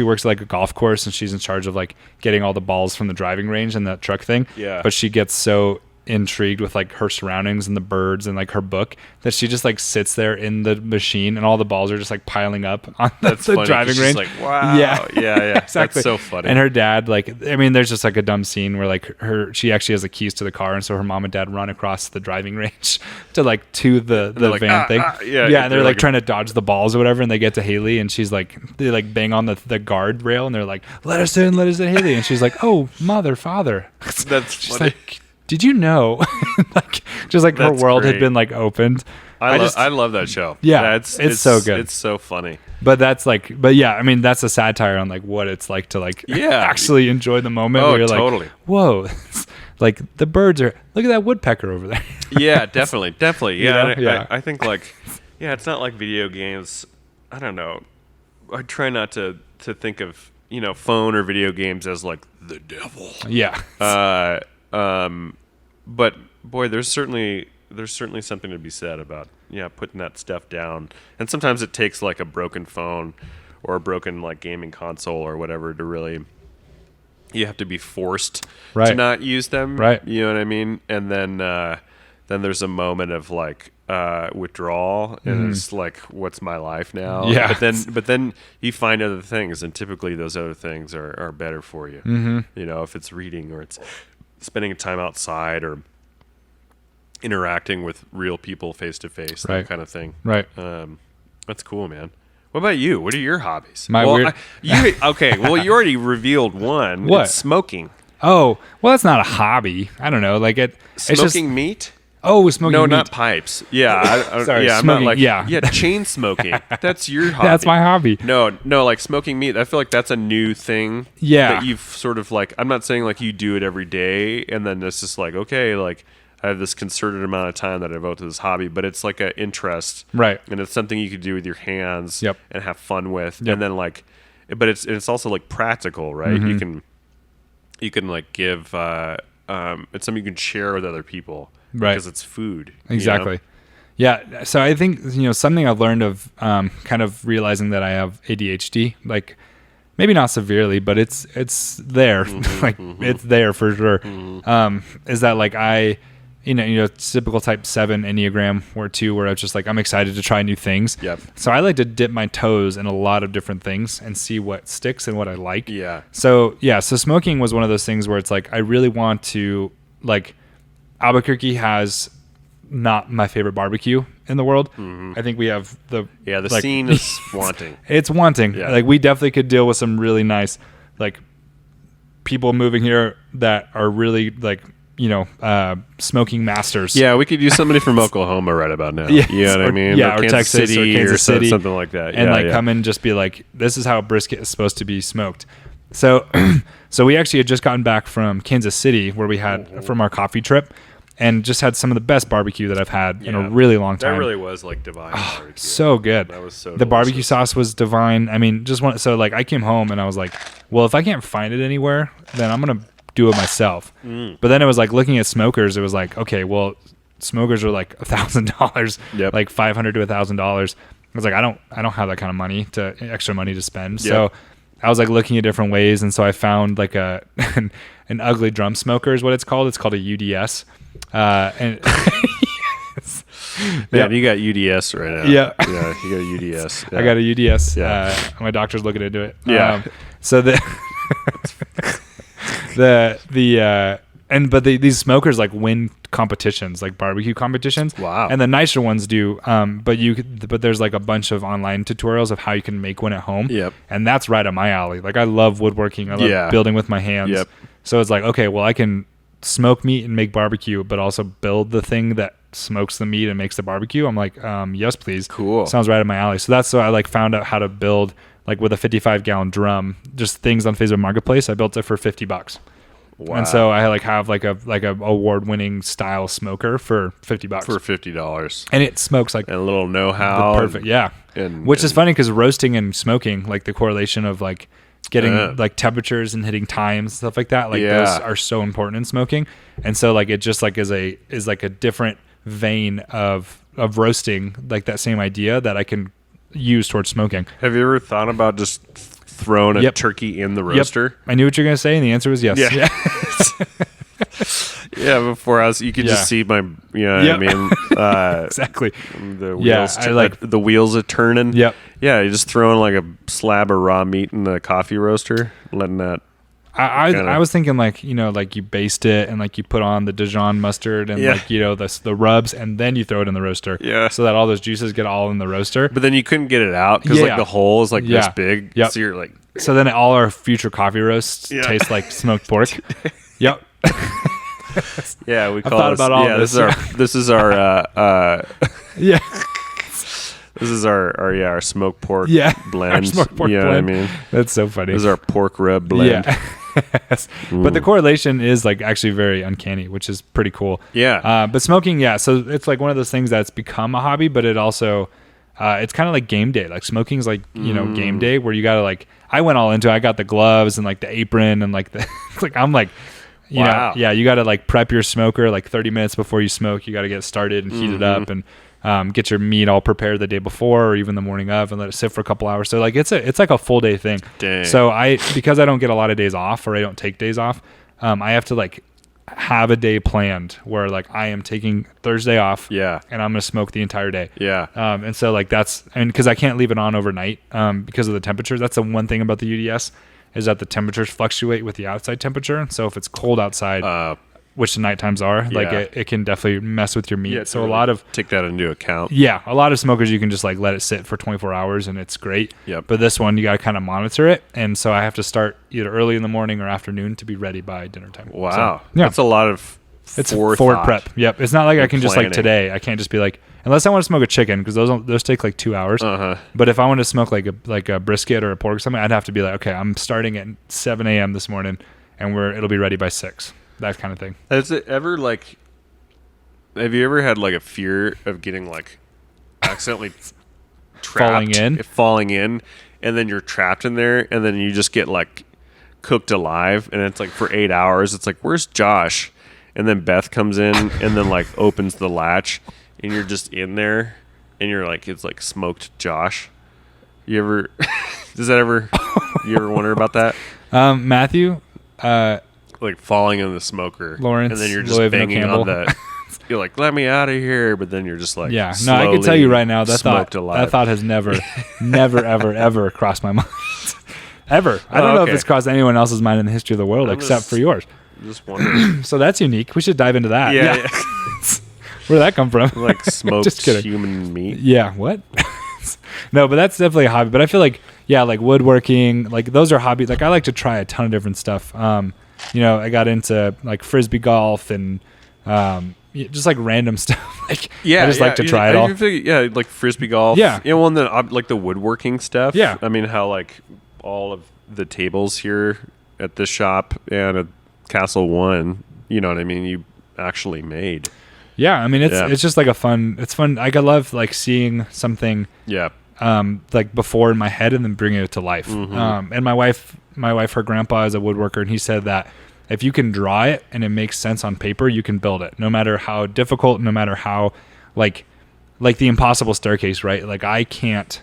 works at like a golf course and she's in charge of like getting all the balls from the driving range and that truck thing.
Yeah.
But she gets so intrigued with like her surroundings and the birds and like her book that she just like sits there in the machine and all the balls are just like piling up on the
funny,
driving
'cause
range.
she's like, wow. Yeah.
Exactly.
That's so funny.
And her dad, like, I mean, there's just like a dumb scene where like she actually has the keys to the car, and so her mom and dad run across the driving range to the
like,
van thing.
yeah,
and they're like trying to dodge the balls or whatever, and they get to Haley, and she's like, they like bang on the guardrail, and they're like, let us in, Haley, and she's like, oh, father.
That's
She's
funny.
like, did you know? Like, just like her
That's
world had
great.
been like opened.
I love that show.
Yeah, it's so good.
It's so funny.
But I mean, that's a satire on like what it's like to like actually enjoy the moment.
Oh,
where you're
totally.
like, whoa, like the birds are. Look at that woodpecker over there.
Yeah, definitely. Yeah,
You know?
I think like, yeah, it's not like video games. I don't know. I try not to think of phone or video games as like the devil.
Yeah.
But boy, there's certainly something to be said about putting that stuff down. And sometimes it takes like a broken phone or a broken like gaming console or whatever to really. You have to be forced to not use them.
Right.
You know what I mean? And then there's a moment of like withdrawal, and it's like, what's my life now?
Yeah.
But then you find other things, and typically those other things are better for you. If it's reading or it's spending time outside or interacting with real people face to face, that kind of thing.
Right.
That's cool, man. What about you? What are your hobbies?
You
already revealed one.
What?
It's smoking.
Oh, well, that's not a hobby. I don't know. Like it's just
Smoking meat?
smoking
No,
meat.
not pipes. Yeah.
Sorry,
yeah, I'm
smoking,
not like
yeah.
chain smoking. That's your hobby.
That's my hobby.
No, like smoking meat. I feel like that's a new thing.
Yeah.
That you've sort of like. I'm not saying like you do it every day, and then it's just like, okay, like I have this concerted amount of time that I devote to this hobby, but it's like an interest,
Right?
And it's something you could do with your hands,
Yep.
and have fun with,
Yep.
and then like, but it's also like practical, right? You can like give. It's something you can share with other people,
Right?
Because it's food.
Exactly. Yeah. So I think something I've learned of kind of realizing that I have ADHD, like maybe not severely, but it's there, like it's there for sure. Is that like I. Typical type 7 Enneagram or 2 where it's just like, I'm excited to try new things.
Yep.
So I like to dip my toes in a lot of different things and see what sticks and what I like.
Yeah.
So smoking was one of those things where it's like, I really want to like, Albuquerque has not my favorite barbecue in the world. I think we have the
scene is wanting.
It's wanting.
Yeah.
Like we definitely could deal with some really nice, like people moving here that are really like, smoking masters.
Yeah, we could use somebody from Oklahoma right about now.
Yes,
You know what I mean?
or Texas or Kansas City,
something like that.
And come in and just be like, this is how brisket is supposed to be smoked. So, so we actually had just gotten back from Kansas City where we had from our coffee trip, and just had some of the best barbecue that I've had in a really long time.
That really was like divine barbecue.
So good.
That was so
the barbecue
delicious.
sauce was divine. I mean, so like I came home and I was like, well, if I can't find it anywhere, then I'm going to do it myself. But then it was like looking at smokers, it was like, okay, well, smokers are like $1,000,
Yep.
like $500 to $1,000. I was like, I don't have that kind of extra money to spend.
Yep.
So I was like looking at different ways. And so I found like an ugly drum smoker is what it's called. It's called a UDS. And
Man, you got UDS right now.
Yeah.
Yeah, you got a UDS. Yeah.
I got a UDS.
Yeah.
My doctor's looking into it.
Yeah.
So these smokers like win competitions, like barbecue competitions.
Wow.
And the nicer ones do. But there's like a bunch of online tutorials of how you can make one at home.
Yep.
And that's right up my alley. Like I love woodworking. I love building with my hands.
Yep.
So it's like, okay, well I can smoke meat and make barbecue, but also build the thing that smokes the meat and makes the barbecue. I'm like, yes, please.
Cool.
Sounds right up my alley. So that's so I like found out how to build like with a 55-gallon drum, just things on Facebook Marketplace. I built it for $50.
Wow.
And so I have a award-winning style smoker for $50.
For $50.
And it smokes like
And a little know-how.
perfect. Yeah. Which is funny because roasting and smoking, like the correlation of like getting like temperatures and hitting times, stuff like that, like those are so important in smoking. And so like it just like is like a different vein of roasting, like that same idea that I can use towards smoking.
Have you ever thought about just throwing a
Yep.
turkey in the roaster?
I knew what you're going to say, and the answer was yes.
Yeah. Yeah, before you could
Yeah.
just see my, you know
Yep.
what I mean?
Exactly.
The
Yeah,
wheels,
I like-
the wheels are turning.
Yep.
Yeah, you just throwing like a slab of raw meat in the coffee roaster, letting that.
I was thinking like, you know, like you baste it and like you put on the Dijon mustard and
Yeah.
like, you know, the rubs and then you throw it in the roaster.
Yeah.
So that all those juices get all in the roaster.
But then you couldn't get it out because
Yeah.
like the hole is like this
Yeah.
big.
Yep.
So you're like,
So then all our future coffee roasts
Yeah.
taste like smoked pork. Yep.
yeah, we call
thought
this,
about all
yeah,
this.
this is our
Yeah.
this is our smoked pork
Yeah.
blend.
Our smoked pork
you know
blend.
what I mean?
That's so funny.
This is our pork rub blend.
Yeah. But the correlation is like actually very uncanny, which is pretty cool.
Yeah.
But smoking, yeah. So it's like one of those things that's become a hobby, but it also, it's kind of like game day. Like smoking's like, you know, game day where you got to like, I went all into it. I got the gloves and like the apron and like the, like, I'm like, you
Wow.
know, yeah, you got to like prep your smoker like 30 minutes before you smoke. You got to get started and heat it up and get your meat all prepared the day before or even the morning of and let it sit for a couple hours. So like it's like a full day thing.
Dang.
So because I don't get a lot of days off or I don't take days off, I have to like have a day planned where like I am taking Thursday off.
Yeah.
And I'm gonna smoke the entire day.
Yeah.
And so like because I can't leave it on overnight because of the temperatures. That's the one thing about the UDS is that the temperatures fluctuate with the outside temperature. So if it's cold outside, which the night times are, like
Yeah.
it can definitely mess with your meat.
Yeah,
So
totally.
a lot of
take that into account.
a lot of smokers you can just like let it sit for 24 hours and it's great.
Yep.
But this one you got to kind of monitor it, and so I have to start either early in the morning or afternoon to be ready by dinner time.
Wow.
So, yeah.
That's a lot of
It's
forethought.
forward prep. Yep. It's not like I
and
can just like
planning.
today. I can't just be like unless I want to smoke a chicken because those take like 2 hours.
Uh-huh.
But if I want to smoke like a brisket or a pork or something, I'd have to be like, okay, I'm starting at 7 a.m. this morning, and it'll be ready by 6. That kind of thing.
Has it ever like? Have you ever had like a fear of getting like accidentally trapped, falling in, and then you're trapped in there, and then you just get like cooked alive, and it's like for 8 hours. It's like, where's Josh? And then Beth comes in and then like opens the latch, and you're just in there, and you're like, it's like smoked Josh. You ever? Does that ever? You ever wonder about that?
Matthew.
Like falling in the smoker,
Lawrence,
and then you're just
Louisville
banging
Campbell.
on the. You're like, let me out of here, but then you're just like,
Yeah, no, I can tell you right now that
smoked alive.
that thought has never, ever crossed my mind. Ever. I don't know if
okay.
it's crossed anyone else's mind in the history of the world
I'm
except
just-
for yours.
Just wondering.
So that's unique. We should dive into that.
Yeah,
Where'd that come from?
like smoked
Just kidding.
human meat.
Yeah, what? No, but that's definitely a hobby. But I feel like, yeah, like woodworking, like those are hobbies. Like I like to try a ton of different stuff. You know, I got into like frisbee golf and just like random stuff. Like I just like to try it all.
Yeah, like frisbee golf.
Yeah.
Yeah, well, and then like the woodworking stuff.
Yeah.
I mean, how like all of the tables here at this shop and at Castle One, you know what I mean? You actually made.
Yeah, I mean
Yeah.
it's just like it's fun. Like I love like seeing something
Yeah.
like before in my head and then bringing it to life.
Mm-hmm.
And my wife, her grandpa is a woodworker, and he said that if you can draw it and it makes sense on paper, you can build it, no matter how difficult, no matter how like the Impossible Staircase, right? Like I can't.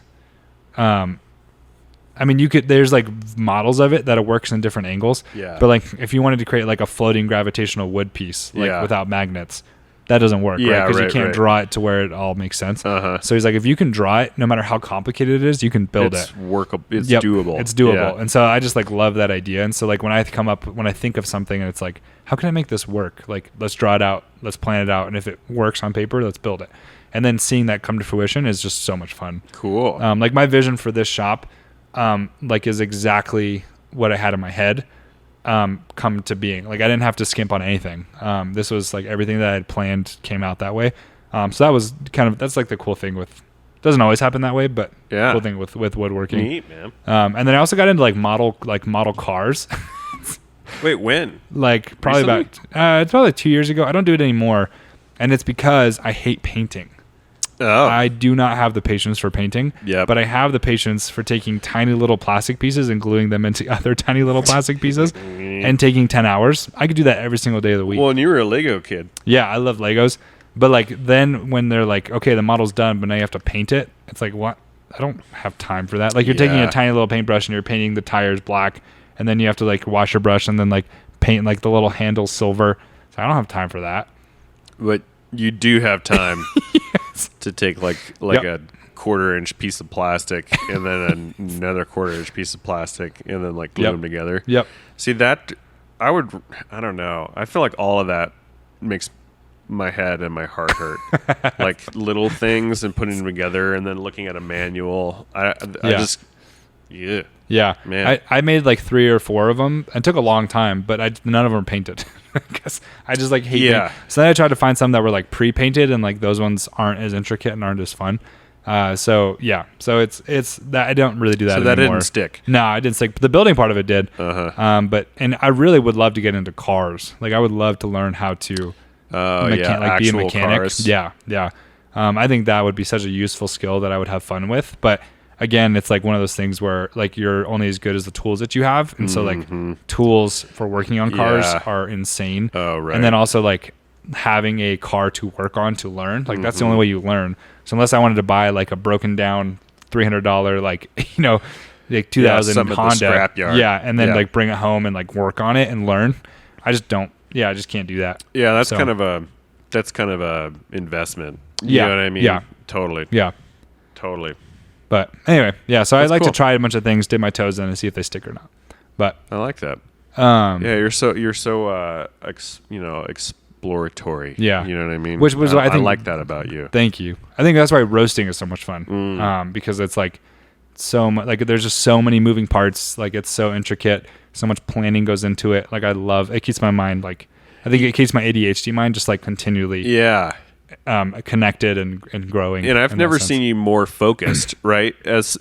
I mean, there's like models of it that it works in different angles.
Yeah.
But like if you wanted to create like a floating gravitational wood piece, like
Yeah.
without magnets, that doesn't work,
Yeah,
right? Because you
right,
can't
right.
draw it to where it all makes sense.
Uh-huh.
So he's like, if you can draw it, no matter how complicated it is, you can build
It's
it.
workable. It's
Yep,
doable.
It's doable.
Yeah.
And so I just like love that idea. And so like when I think of something and it's like, how can I make this work? Like let's draw it out, let's plan it out, and if it works on paper, let's build it. And then seeing that come to fruition is just so much fun.
Cool.
Like my vision for this shop, like is exactly what I had in my head, come to being. Like I didn't have to skimp on anything. This was like everything that I had planned came out that way. So that was that's like the cool thing with, doesn't always happen that way, but
Yeah.
cool thing with woodworking.
Neat, man.
And then I also got into like model cars,
Wait, when?
like probably
Recently?
it's probably like 2 years ago. I don't do it anymore. And it's because I hate painting.
Oh.
I do not have the patience for painting,
Yep.
but I have the patience for taking tiny little plastic pieces and gluing them into other tiny little plastic pieces and taking 10 hours. I could do that every single day of the week.
Well, and you were a Lego kid.
Yeah, I love Legos. But like then when they're like, okay, the model's done, but now you have to paint it. It's like, what? I don't have time for that. Like you're taking
Yeah.
a tiny little paintbrush and you're painting the tires black and then you have to like wash your brush and then like paint like the little handles silver. So I don't have time for that.
But you do have time to take like
Yep.
a 1/4-inch piece of plastic and then another 1/4-inch piece of plastic and then like glue
Yep.
them together.
Yep.
See that I don't know. I feel like all of that makes my head and my heart hurt. Like little things and putting them together and then looking at a manual. I
Yeah.
just yeah.
Yeah,
Man.
I made like 3 or 4 of them. It took a long time, but none of them were painted because I just like hate.
Yeah.
paint. So then I tried to find some that were like pre-painted, and like those ones aren't as intricate and aren't as fun. So it's that I don't really do that
So that
anymore.
didn't stick.
No, I didn't stick. The building part of it did. But I really would love to get into cars. Like I would love to learn how to be a
actual
mechanic.
cars.
Yeah. I think that would be such a useful skill that I would have fun with. But again, it's like one of those things where like you're only as good as the tools that you have, and so like tools for working on cars
Yeah.
are insane.
Oh, right.
And then also like having a car to work on to learn, like that's the only way you learn. So unless I wanted to buy like a broken down $300 like like 2000
some at the
Honda,
scrapyard.
yeah, and then
Yeah.
like bring it home and like work on it and learn. I just don't. Yeah, I just can't do that.
Yeah, that's
So-
kind of a investment. You
Yeah,
know what I mean?
yeah.
Totally.
Yeah.
Totally.
But anyway, yeah. So I'd
That's
like
cool.
to try a bunch of things, dip my toes in, and see if they stick or not. But
I like that.
yeah,
Yeah, you're so exploratory.
Yeah.
You know what I mean?
Which was what I think-
like that about you.
thank you. I think that's why roasting is so much fun, because it's like so much. Like there's just so many moving parts. Like it's so intricate. So much planning goes into it. Like I love. It keeps my mind like. I think it keeps my ADHD mind just like continually
Yeah.
connected and growing.
And I've
in that
never
sense.
seen you more focused, right? As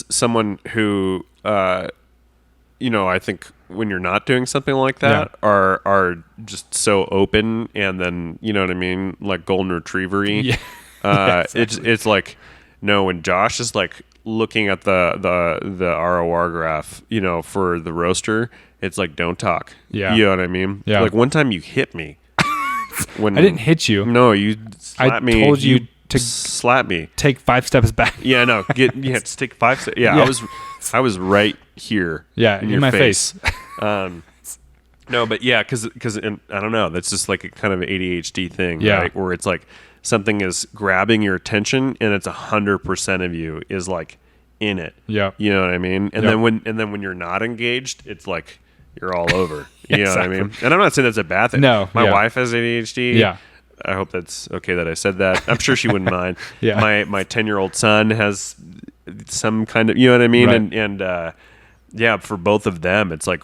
someone who I think when you're not doing something like that are just so open and then, you know what I mean, like golden retriever-y.
Yeah. Yeah, exactly.
It's like when Josh is like looking at the ROR graph, for the roaster, it's like don't talk.
Yeah.
You know what I mean?
Yeah.
Like one time you hit me. When
I didn't hit you.
No, you
I
slapped me.
told you to
slap me.
take 5 steps back.
Yeah, no, just take 5 steps. Yeah,
Yeah.
I was right here.
Yeah,
in
in
your
my
face. No, but yeah, because I don't know. That's just like a kind of ADHD thing,
Yeah.
right? Where it's like something is grabbing your attention, and it's 100% of you is like in it.
Yeah.
You know what I mean? And
Yep.
then when you're not engaged, it's like you're all over.
Yeah,
You know what I mean?
exactly.
And I'm not saying that's a bad thing.
No,
my
yeah.
wife has ADHD.
Yeah.
I hope that's okay that I said that. I'm sure she wouldn't mind.
Yeah.
My 10-year-old son has some kind of, you know what I mean?
Right.
And yeah, for both of them, it's like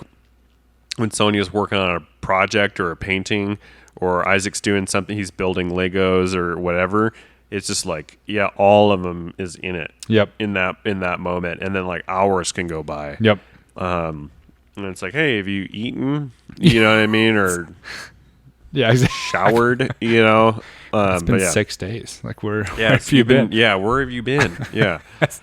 when Sonia's working on a project or a painting, or Isaac's doing something, he's building Legos or whatever. It's just like, yeah, all of them is in it.
Yep.
In that moment, and then like hours can go by.
Yep.
And it's like, hey, have you eaten? You know what I mean? Or
Yeah. Exactly.
showered? You know?
It's been
but yeah.
6 days. Like where
Yeah,
have you been?
Yeah, where have you been? Yeah,
That's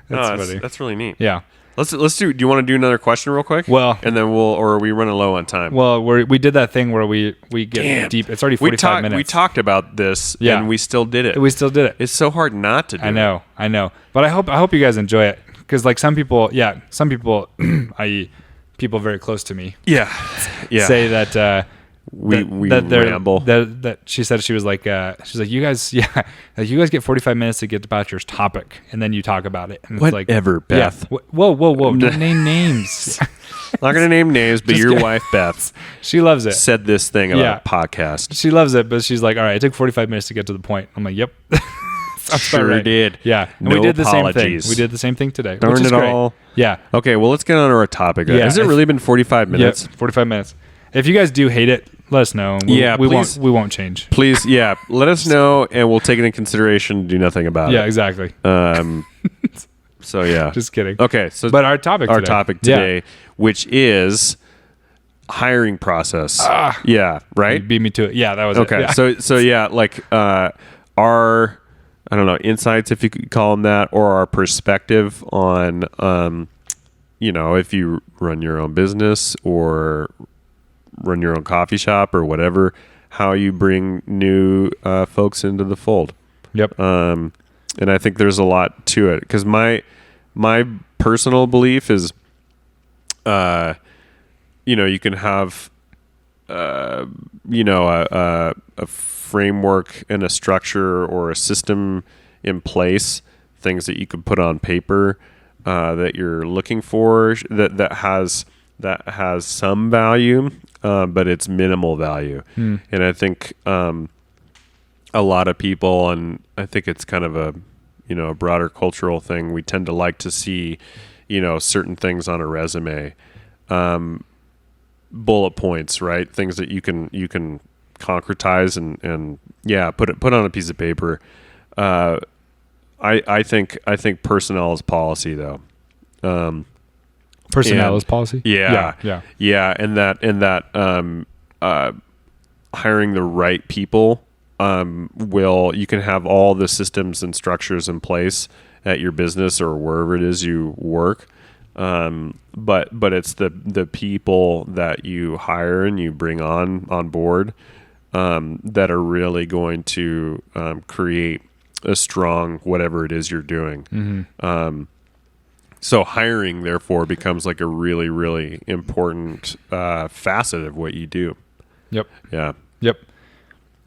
that's
funny.
that's really neat.
Yeah.
Let's do. Do you want to do another question real quick?
Well-
and then or are we running low on time?
Well, we did that thing where we get
Damn.
deep. It's already 45 minutes.
We talked about this,
Yeah.
and we still did it.
We still did it.
It's so hard not to do.
I know. But I hope you guys enjoy it, because like some people, i.e., people very close to me,
Yeah, yeah.
say that
we
that they're-
ramble.
That she said she was like you guys like you guys get 45 minutes to get about your topic, and then you talk about it. And
Whatever,
it's like,
Beth.
Yeah. Whoa! Don't name names.
Not gonna name names, but
Just
your
kidding.
wife Beth
She loves it.
said this thing about
Yeah.
a podcast.
She loves it, but she's like, all right, it took 45 minutes to get to the point. I'm like, yep. Sounds about
Sure
right.
did.
Yeah. And
No
we did the
apologies.
same thing. We did the same thing today.
Darn
which is
it
great.
all.
Yeah.
Okay, well, let's get on to our topic.
Yeah,
Has it really been 45 minutes?
Yeah, 45 minutes. If you guys do hate it, let us know.
Yeah,
we
please.
won't change.
Please, yeah, let us know, and we'll take it in consideration to do nothing about
Yeah,
it.
exactly.
So yeah.
Just kidding.
Okay, so
But our topic
today, which is hiring process.
Ah.
Yeah,
You
right?
beat me to it. Yeah, that was
Okay,
it. Yeah.
so yeah, like our I don't know, insights, if you could call them that, or our perspective on if you run your own business or run your own coffee shop or whatever, how you bring new folks into the fold.
Yep.
And I think there's a lot to it, because my personal belief is you can have, a framework and a structure or a system in place, things that you could put on paper that you're looking for that has some value, but it's minimal value. And I think a lot of people, and I think it's kind of a broader cultural thing, we tend to like to see certain things on a resume, bullet points, right? Things that you can concretize and put on a piece of paper. I think personnel is policy, though.
Personnel is policy.
Yeah. And that hiring the right people you can have all the systems and structures in place at your business or wherever it is you work. But it's the people that you hire and you bring on board that are really going to create a strong whatever it is you're doing. So hiring, therefore, becomes like a really, really important facet of what you do.
Yep.
Yeah.
Yep.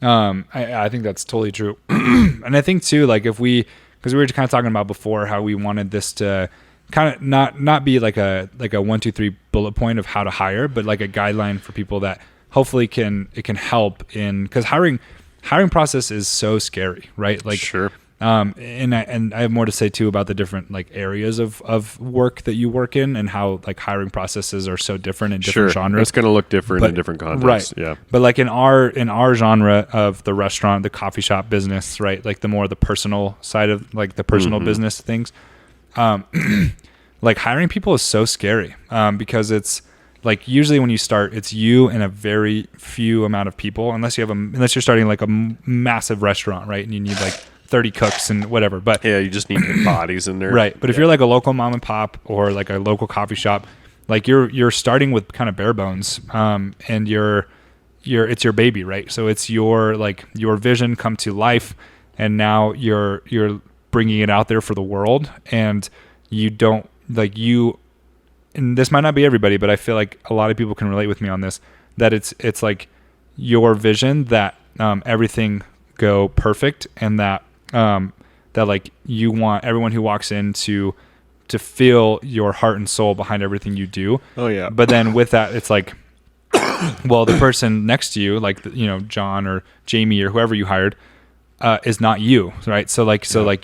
I think that's totally true. And I think too, like because we were kind of talking about before how we wanted this to kind of not be like a 1, 2, 3 bullet point of how to hire, but like a guideline for people that hopefully can help because hiring process is so scary, right? Like,
sure.
And I have more to say too about the different like areas of work that you work in and how like hiring processes are so different in different genres.
It's going to look different in different contexts.
Right.
Yeah.
But like in our genre of the restaurant, the coffee shop business, right? Like the more the personal side of like the personal business things, like hiring people is so scary because it's like usually when you start, it's you and a very few amount of people, unless you're starting like a massive restaurant, right? And you need like 30 cooks and whatever, but
yeah, you just need bodies in there,
right? But if you're like a local mom and pop or like a local coffee shop, like you're starting with kind of bare bones, and it's your baby, right? So it's your vision come to life, and now you're bringing it out there for the world, and you don't and this might not be everybody, but I feel like a lot of people can relate with me on this, that it's like your vision that everything go perfect, and that like you want everyone who walks in to feel your heart and soul behind everything you do.
Oh yeah.
But then with that, it's like, well, the person next to you, like John or Jamie or whoever you hired, is not you, right? So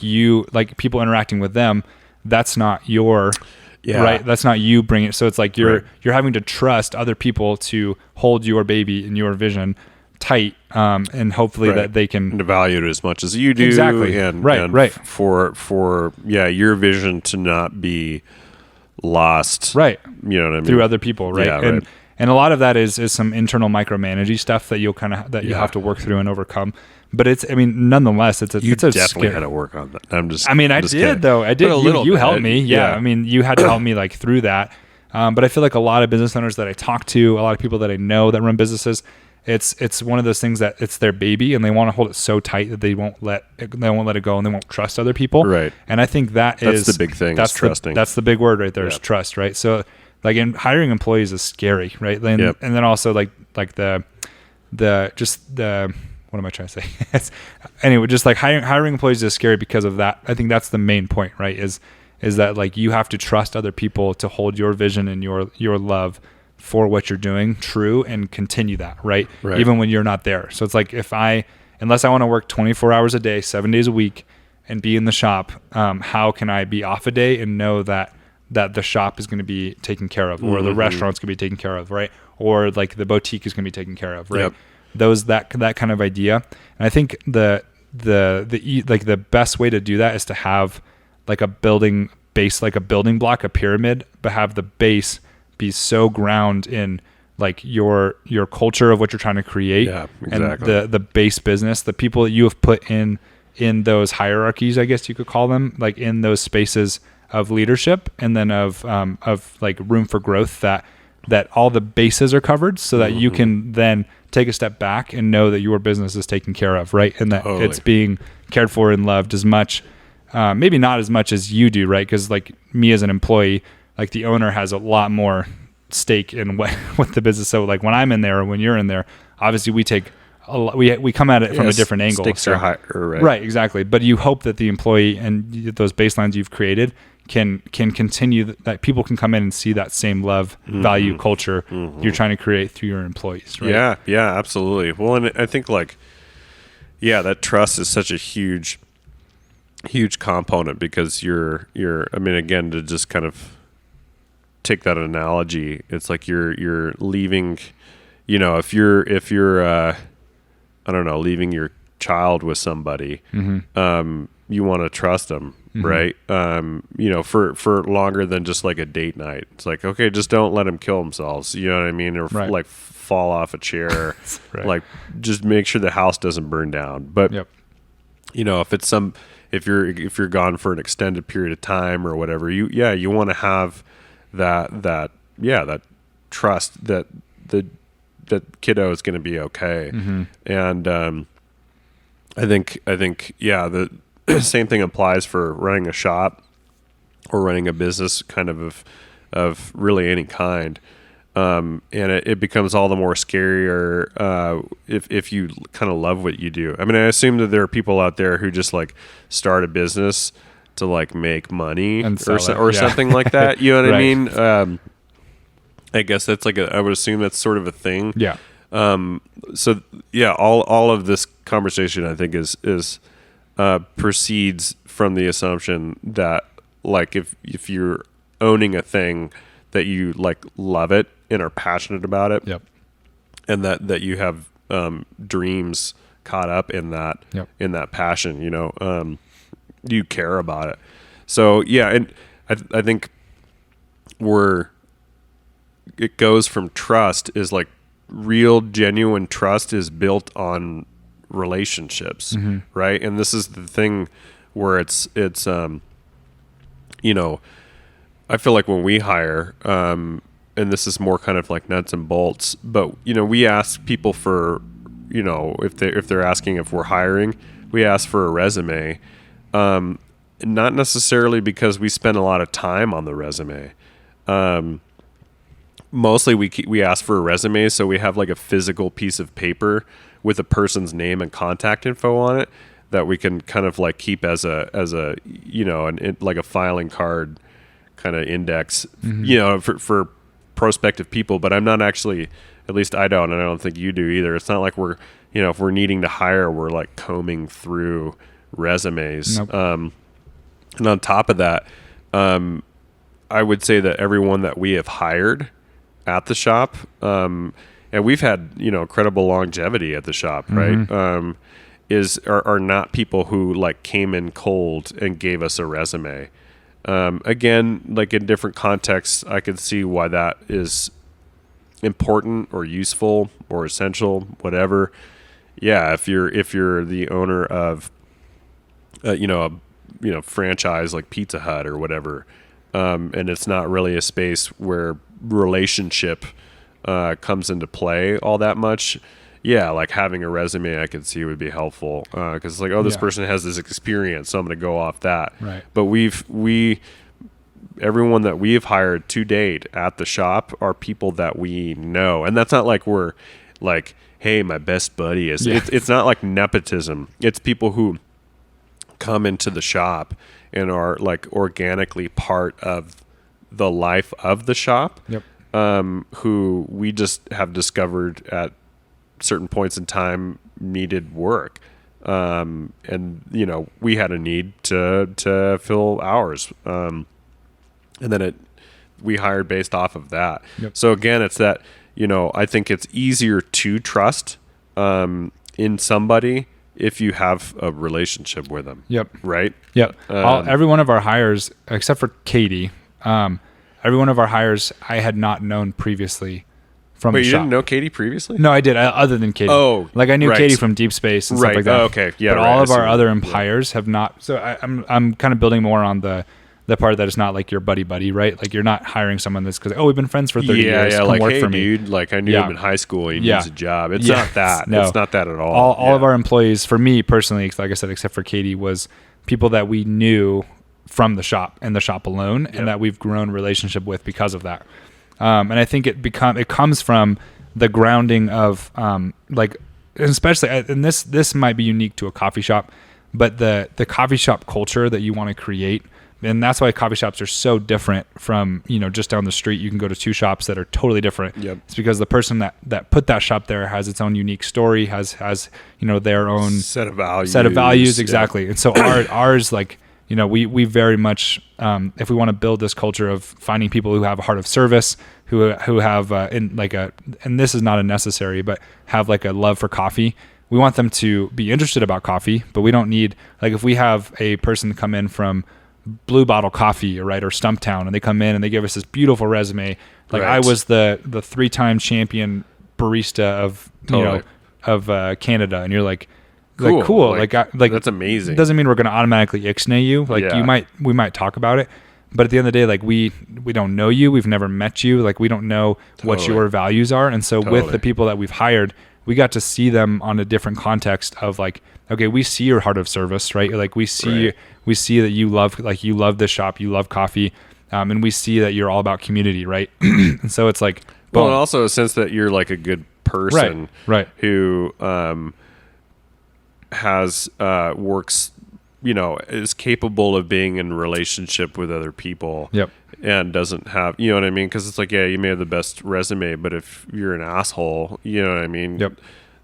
you like people interacting with them, that's not your. Yeah. Right. That's not you bringing it. So it's like you're having to trust other people to hold your baby and your vision tight, and hopefully that they can
and value it as much as you do.
Exactly.
And for your vision to not be lost.
Right.
You know what I mean?
Through other people. Right.
Yeah,
and a lot of that is some internal micromanaging stuff that you'll you have to work through and overcome. But nonetheless, it's
definitely had to work on that.
I did though. I did. You helped me. Yeah. I mean, you had to help me like through that. But I feel like a lot of business owners that I talk to, a lot of people that I know that run businesses, it's one of those things that it's their baby and they want to hold it so tight that they won't let it go, and they won't trust other people.
Right.
And I think that's
the big thing. That's trusting.
That's the big word right there. Is trust. Right. So like in hiring employees is scary. Right. And then also like the what am I trying to say? Anyway, just like hiring employees is scary because of that. I think that's the main point, right? Is that like you have to trust other people to hold your vision and your love for what you're doing true and continue that, right? Even when you're not there. So it's like unless I want to work 24 hours a day, 7 days a week and be in the shop, how can I be off a day and know that the shop is going to be taken care of, or the restaurant's going to be taken care of, right? Or like the boutique is going to be taken care of, right? Yep. That kind of idea. And I think the best way to do that is to have like a building base, like a building block, a pyramid, but have the base be so ground in like your culture of what you're trying to create. Yeah, exactly. And the base business, the people that you have put in those hierarchies, I guess you could call them, like in those spaces of leadership, and then of like room for growth, that all the bases are covered, so that you can then take a step back and know that your business is taken care of, right? And that it's being cared for and loved as much, maybe not as much as you do, right? Because like me as an employee, like the owner has a lot more stake in what the business. So like when I'm in there or when you're in there, obviously we take we come at it from a different angle.
Stakes are higher,
right, exactly. But you hope that the employee and those baselines you've created can continue, that people can come in and see that same love, value, culture you're trying to create through your employees. Right?
Yeah, absolutely. Well, and I think like, that trust is such a huge component, because you're, I mean, again, to just kind of take that analogy, it's like you're leaving, if you're I don't know, leaving your child with somebody, you want to trust them, right? For longer than just like a date night. It's like, okay, just don't let them kill themselves. You know what I mean? Or like fall off a chair, like just make sure the house doesn't burn down. But, if you're gone for an extended period of time or whatever, you want to have that trust that that kiddo is going to be okay. And I think the same thing applies for running a shop or running a business kind of really any kind. And it becomes all the more scarier if you kind of love what you do. I mean, I assume that there are people out there who just like start a business to like make money or something like that. You know what I mean? I guess that's like I would assume that's sort of a thing.
Yeah.
So all of this conversation, I think, is proceeds from the assumption that like if you're owning a thing that you like love it and are passionate about it, and that you have dreams caught up in that in that passion, you care about it. So and I think it goes from trust is like real genuine trust is built on relationships, right? And this is the thing where it's I feel like when we hire, and this is more kind of like nuts and bolts, but we ask people for, if they're asking if we're hiring, we ask for a resume, not necessarily because we spend a lot of time on the resume. Mostly we ask for a resume so we have like a physical piece of paper with a person's name and contact info on it that we can kind of like keep as a like a filing card kind of index, for prospective people. But I'm not actually, at least I don't, and I don't think you do either. It's not like we're, if we're needing to hire, we're like combing through resumes.
Nope.
And on top of that, I would say that everyone that we have hired at the shop, and we've had, incredible longevity at the shop, right? Are not people who like came in cold and gave us a resume. Again, like in different contexts, I could see why that is important or useful or essential, whatever. Yeah. If you're the owner of, a franchise like Pizza Hut or whatever, and it's not really a space where relationship comes into play all that much. Yeah, like having a resume I could see would be helpful, because it's like, oh, this person has this experience, so I'm going to go off that.
Right.
But everyone that we've hired to date at the shop are people that we know, and that's not like we're like, hey, my best buddy is. Yeah. It's not like nepotism. It's people who come into the shop and are like organically part of the life of the shop.
Yep.
Who we just have discovered at certain points in time needed work. And we had a need to fill hours. And then we hired based off of that.
Yep.
So again, it's that, I think it's easier to trust, in somebody if you have a relationship with them.
Yep.
Right.
Yep. Every one of our hires, except for Katie, every one of our hires I had not known previously from the shop.
Wait, you didn't know Katie previously?
No, I did. Other than Katie.
Oh,
like I knew
right.
Katie from Deep Space and stuff like that.
Oh, okay. Yeah.
But all of our other hires have not. So I'm kind of building more on the part that it's not like your buddy, right? Like you're not hiring someone that's because, we've been friends for 30 years. Come
like,
work
hey,
for me.
Dude, like I knew him in high school. He needs a job. It's not that.
No.
It's not that at all.
All of our employees, for me personally, like I said, except for Katie, was people that we knew from the shop and the shop alone, and that we've grown relationship with because of that. And I think it comes from the grounding of like, especially, and this might be unique to a coffee shop, but the coffee shop culture that you want to create. And that's why coffee shops are so different from, just down the street. You can go to two shops that are totally different.
Yep.
It's because the person that put that shop there has its own unique story, has their own
set of values.
Exactly. Yeah. And so ours, like, we very much, if we want to build this culture of finding people who have a heart of service, who have and this is not a necessary, but have like a love for coffee. We want them to be interested about coffee, but we don't need, like, if we have a person come in from Blue Bottle Coffee, right, or Stumptown, and they come in and they give us this beautiful resume, like, right, I was the 3-time champion barista of Canada, and you're like, cool. Like
that's amazing.
It doesn't mean we're going to automatically ixnay you. Like, we might talk about it, but at the end of the day, like, we don't know you, we've never met you, like, we don't know what your values are, and so with the people that we've hired, we got to see them on a different context of, like, okay, we see your heart of service, right? Like, we see that you love this shop, you love coffee, and we see that you're all about community, right? And so it's like,
well, and also a sense that you're like a good person,
right?
Who has works, is capable of being in relationship with other people.
Yep.
And doesn't have, you know what I mean? Because it's like, yeah, you may have the best resume, but if you're an asshole, you know what I mean?
Yep.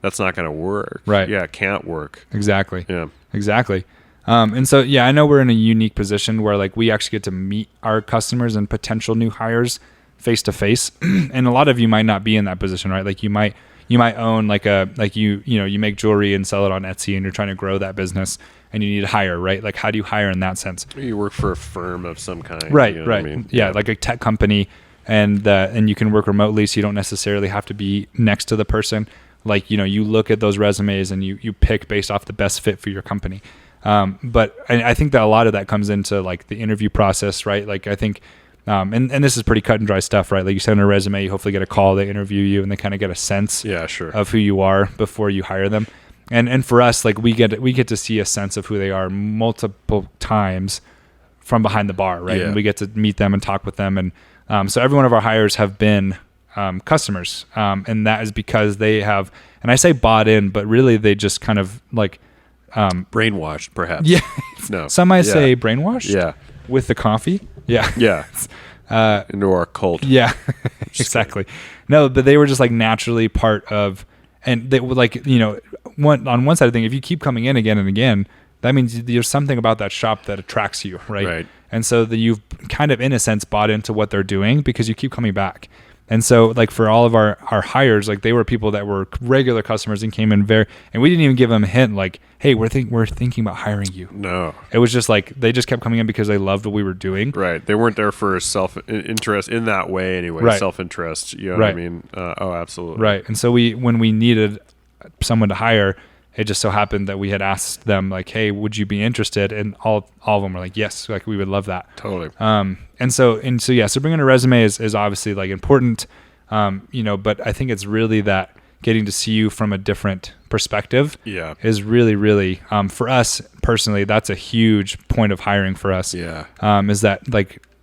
That's not going to work.
Right.
Yeah, it can't work.
Exactly.
Yeah.
Exactly. And so, yeah, I know we're in a unique position where, like, we actually get to meet our customers and potential new hires face to face. And a lot of you might not be in that position, right? Like, you might own you make jewelry and sell it on Etsy, and you're trying to grow that business, and you need to hire, right? Like, how do you hire in that sense?
You work for a firm of some kind.
Right.
You know
right.
What I mean?
Yeah. Like a tech company, and you can work remotely, so you don't necessarily have to be next to the person. Like, you look at those resumes and you pick based off the best fit for your company. But I think that a lot of that comes into, like, the interview process, right? Like, I think, and this is pretty cut and dry stuff, right? Like, you send a resume, you hopefully get a call, they interview you, and they kind of get a sense of who you are before you hire them. And for us, like, we get to see a sense of who they are multiple times from behind the bar, right? Yeah. And we get to meet them and talk with them. And so every one of our hires have been customers, and that is because they have, and I say bought in, but really they just kind of like
brainwashed, perhaps.
Yeah.
No.
Some might say brainwashed.
Yeah.
With the coffee. Yeah.
Yeah. Into our cult.
Yeah. Exactly. No, but they were just, like, naturally part of, and they were, like, on one side of the thing, if you keep coming in again and again, that means there's something about that shop that attracts you, right?
Right.
And so that you've kind of, in a sense, bought into what they're doing because you keep coming back. And so, like, for all of our hires, like, they were people that were regular customers and came in and we didn't even give them a hint, like, hey, we're thinking about hiring you.
No.
It was just like, they just kept coming in because they loved what we were doing.
Right. They weren't there for self-interest in that way anyway. Right. Self-interest. You know what I mean? Oh, absolutely.
Right. And so when we needed someone to hire, it just so happened that we had asked them, like, hey, would you be interested? And all of them were like, yes, like, we would love that.
Totally.
And so bringing a resume is obviously, like, important, but I think it's really that getting to see you from a different perspective is really, really, for us personally, that's a huge point of hiring for us.
Yeah.
Is that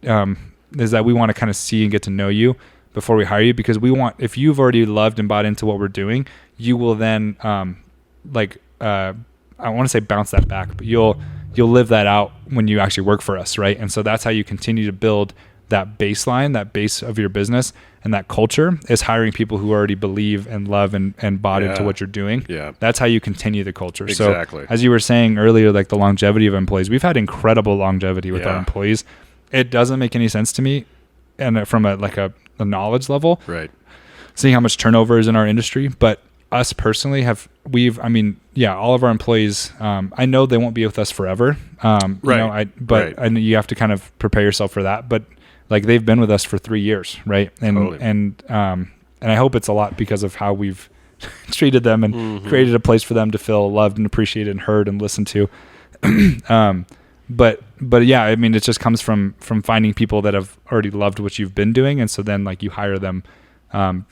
we want to kind of see and get to know you before we hire you, because we want, if you've already loved and bought into what we're doing, you will then, I want to say bounce that back, but you'll live that out when you actually work for us, right? And so that's how you continue to build that baseline, that base of your business, and that culture is hiring people who already believe and love and bought into what you're doing.
Yeah.
That's how you continue the culture.
Exactly.
So as you were saying earlier, like, the longevity of employees, we've had incredible longevity with our employees. It doesn't make any sense to me, and from a knowledge level,
right,
seeing how much turnover is in our industry, but us personally all of our employees, I know they won't be with us forever.
Right.
I know you have to kind of prepare yourself for that, but, like, they've been with us for 3 years. Right. And,
totally.
and I hope it's a lot because of how we've treated them and created a place for them to feel loved and appreciated and heard and listened to. But yeah, I mean, it just comes from finding people that have already loved what you've been doing. And so then, like, you hire them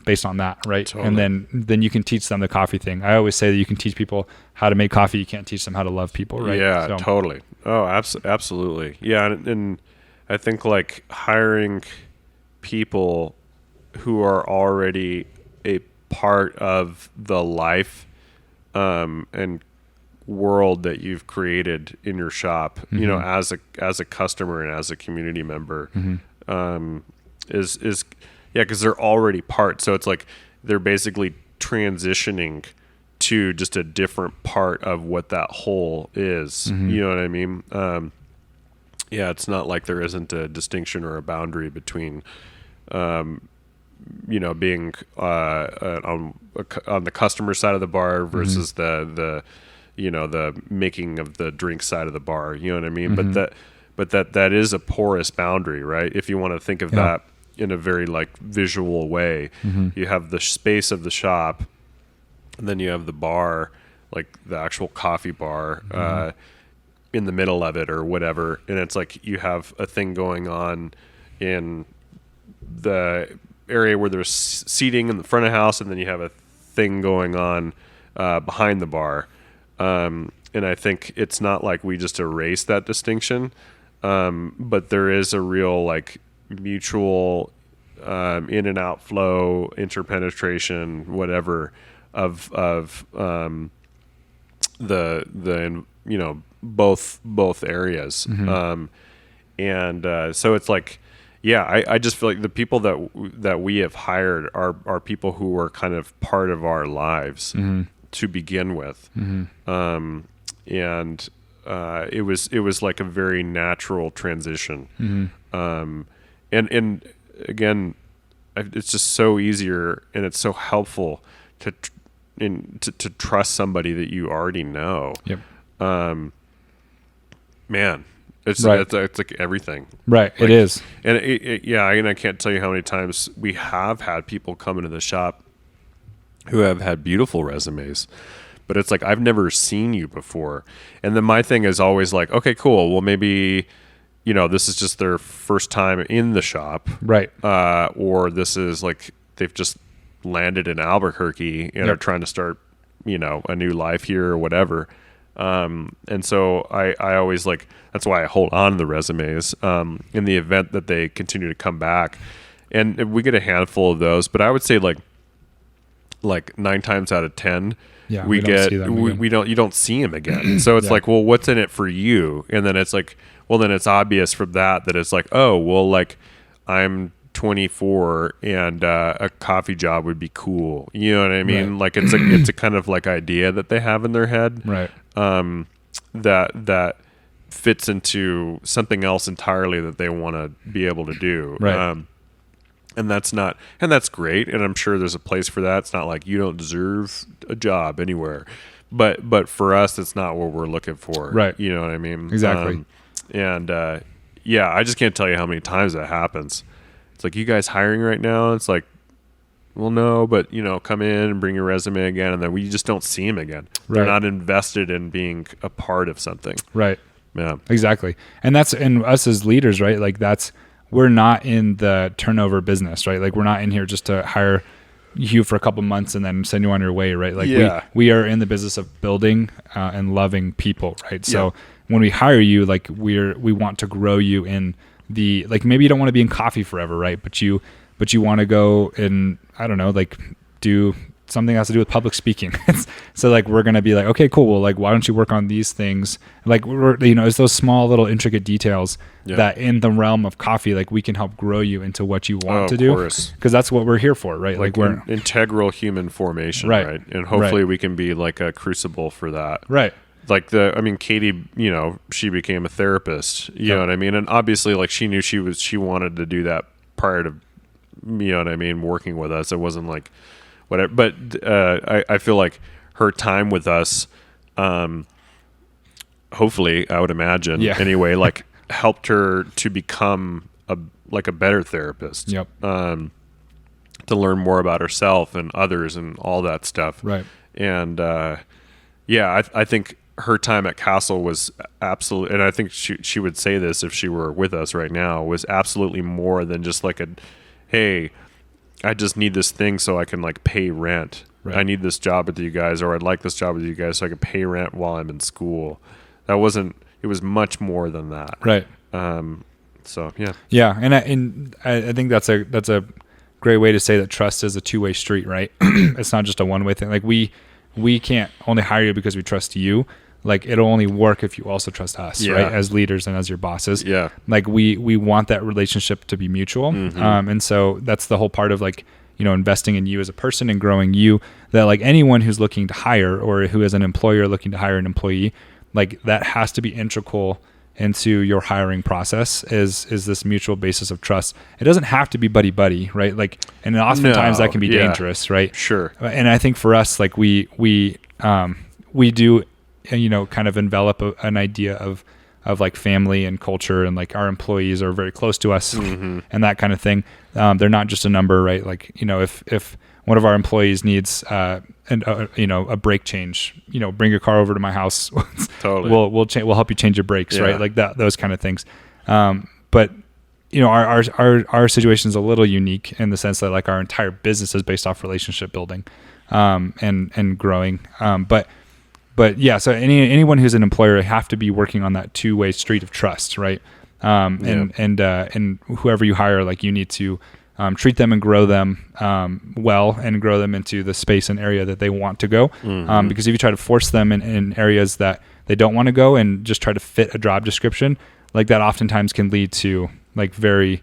based on that, right?
Totally.
And then you can teach them the coffee thing. I always say that you can teach people how to make coffee. You can't teach them how to love people, right?
Yeah, totally. Oh, absolutely. Yeah, and I think, like, hiring people who are already a part of the life and world that you've created in your shop, you know, as a customer and as a community member, is yeah, because they're already part. So it's like they're basically transitioning to just a different part of what that whole is. You know what I mean? Yeah, it's not like there isn't a distinction or a boundary between, you know, being on the customer side of the bar versus the you know, the making of the drink side of the bar. You know what I mean? But that is a porous boundary, right? If you want to think of that in a very like visual way, you have the space of the shop, and then you have the bar, like the actual coffee bar, in the middle of it or whatever. And it's like you have a thing going on in the area where there's seating in the front of the house, and then you have a thing going on behind the bar. And I think it's not like we just erase that distinction, but there is a real like mutual in and out flow, interpenetration, whatever of the you know, both areas. And so it's like, yeah, I just feel like the people that we have hired are people who are kind of part of our lives to begin with. And it was like a very natural transition. And again, it's just so easier, and it's so helpful to trust somebody that you already know. Man, it's like everything.
Right.
Like,
it is.
And yeah, and I can't tell you how many times we have had people come into the shop who have had beautiful resumes, but it's like, I've never seen you before. And then my thing is always like, okay, cool. Well, maybe, you know, this is just their first time in the shop.
Right.
Or this is like, they've just landed in Albuquerque and are trying to start, you know, a new life here or whatever. And so I always like, that's why I hold on to the resumes, in the event that they continue to come back. And we get a handful of those, but I would say like 9 times out of 10, you don't see him again. So it's like, well, what's in it for you? And then it's like, well, then it's obvious from that it's like, oh, well, like I'm 24 and a coffee job would be cool. You know what I mean? Right. Like it's a kind of like idea that they have in their head,
right?
That fits into something else entirely that they want to be able to do,
right?
And that's great. And I'm sure there's a place for that. It's not like you don't deserve a job anywhere, but for us, it's not what we're looking for,
right?
You know what I mean?
Exactly.
Yeah, I just can't tell you how many times that happens. It's like, you guys hiring right now? It's like, well, no, but you know, come in and bring your resume again, and then we just don't see them again. Right. They're not invested in being a part of something.
Right.
Yeah.
Exactly. And us as leaders, right? Like we're not in the turnover business, right? Like we're not in here just to hire you for a couple months and then send you on your way, right? Like we are in the business of building and loving people, right? So when we hire you, like we want to grow you in the, like, maybe you don't want to be in coffee forever, right? But you want to go and, I don't know, like do something that has to do with public speaking. So like, we're going to be like, okay, cool. Well, like, why don't you work on these things? Like, it's those small little intricate details that in the realm of coffee, like we can help grow you into what you want to do. Because that's what we're here for, right? Like we're
integral human formation, right? And hopefully we can be like a crucible for that.
Right.
Like Katie, you know, she became a therapist, you know what I mean? And obviously like she knew she wanted to do that prior to, you know what I mean, working with us. It wasn't like whatever, but I feel like her time with us, hopefully, I would imagine anyway, like helped her to become a better therapist.
Yep.
To learn more about herself and others and all that stuff.
Right.
And I think her time at Castle was absolute, and I think she would say this if she were with us right now, was absolutely more than just like hey, I just need this thing so I can like pay rent. Right. I need this job with you guys, or I'd like this job with you guys so I can pay rent while I'm in school. It was much more than that.
Right.
So yeah.
Yeah. And I think that's a great way to say that trust is a two-way street, right? It's not just a one-way thing. Like we can't only hire you because we trust you. Like it'll only work if you also trust us, right? As leaders and as your bosses.
Yeah.
Like we want that relationship to be mutual. And so that's the whole part of like, investing in you as a person and growing you, that like anyone who's looking to hire or who is an employer looking to hire an employee, like that has to be integral into your hiring process is this mutual basis of trust. It doesn't have to be buddy, right? Like, and oftentimes that can be dangerous, right?
Sure.
And I think for us, like we do, kind of envelop an idea of like family and culture, and like our employees are very close to us and that kind of thing. They're not just a number, right? Like, if one of our employees needs, a brake change, bring your car over to my house.
Totally.
We'll help you change your brakes, right? Like those kind of things. But our situation is a little unique in the sense that like our entire business is based off relationship building, and growing. But yeah, so anyone who's an employer have to be working on that two-way street of trust, right? And whoever you hire, like you need to treat them and grow them well, and grow them into the space and area that they want to go. Because if you try to force them in areas that they don't want to go and just try to fit a job description, like that oftentimes can lead to like very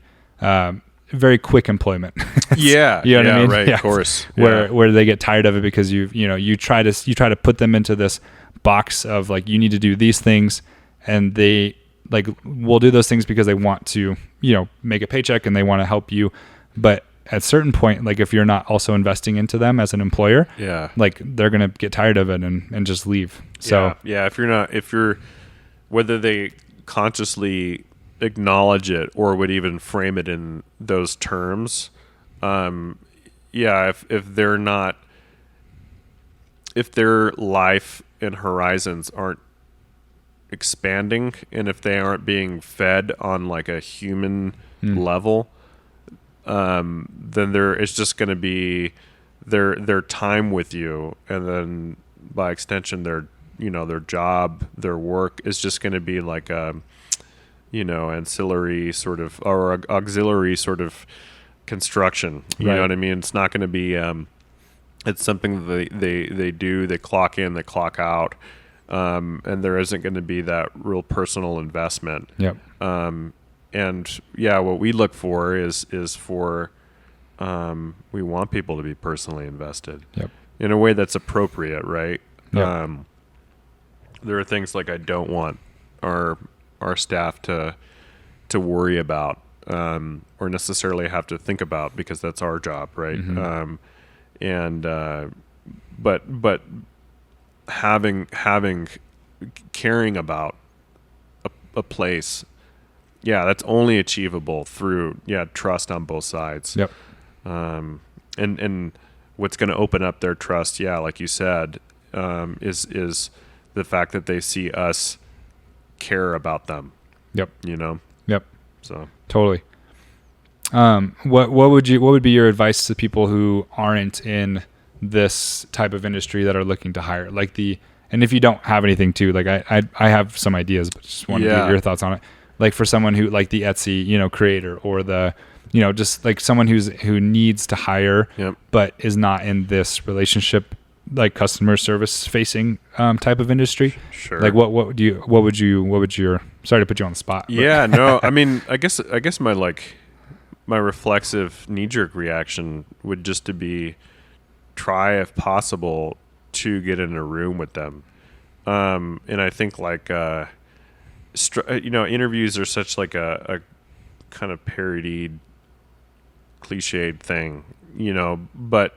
quick employment.
Yeah.
You know what I mean?
Right.
Yeah.
Of course.
Where they get tired of it because you try to put them into this box of like, you need to do these things, and they like will do those things because they want to, make a paycheck and they want to help you. But at a certain point, like if you're not also investing into them as an employer, like they're going to get tired of it and just leave. So
if you're whether they consciously acknowledge it or would even frame it in those terms, if their life and horizons aren't expanding, and if they aren't being fed on like a human level, then it's just going to be their time with you, and then by extension their job, their work is just going to be like a ancillary sort of or auxiliary sort of construction. You know what I mean? It's not going to be it's something that they do, they clock in, they clock out, and there isn't going to be that real personal investment. And what we look for is for we want people to be personally invested in a way that's appropriate, right? There are things like I don't want our staff to worry about or necessarily have to think about, because that's our job, right? But having caring about a place, that's only achievable through trust on both sides. And what's going to open up their trust, like you said, is the fact that they see us care about them. So
totally. What would be your advice to people who aren't in this type of industry that are looking to hire? And if you don't have anything too, like I have some ideas, but just want to get your thoughts on it. Like for someone who like the Etsy, creator, or the, just like someone who needs to hire, but is not in this relationship, like customer service facing type of industry.
Sure.
Like what would your, sorry to put you on the spot.
No, I mean, I guess my reflexive knee-jerk reaction would just to be try, if possible, to get in a room with them. And I think interviews are such like a kind of parodied, cliched thing, but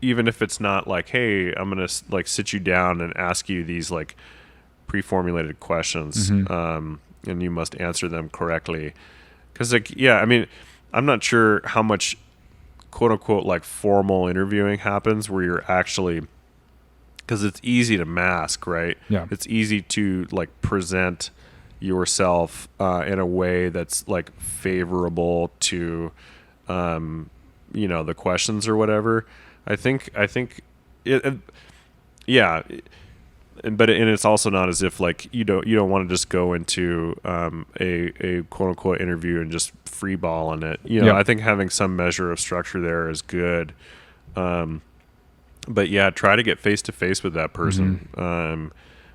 even if it's not like, hey, I'm going to like sit you down and ask you these like pre-formulated questions, and you must answer them correctly. Cause I mean, I'm not sure how much quote unquote like formal interviewing happens where you're actually, cause it's easy to mask, right? It's easy to like present yourself, in a way that's like favorable to, the questions or whatever. I think and it's also not as if like you don't want to just go into a quote unquote interview and just free ball on it.
Yep.
I think having some measure of structure there is good. But yeah, try to get face to face with that person,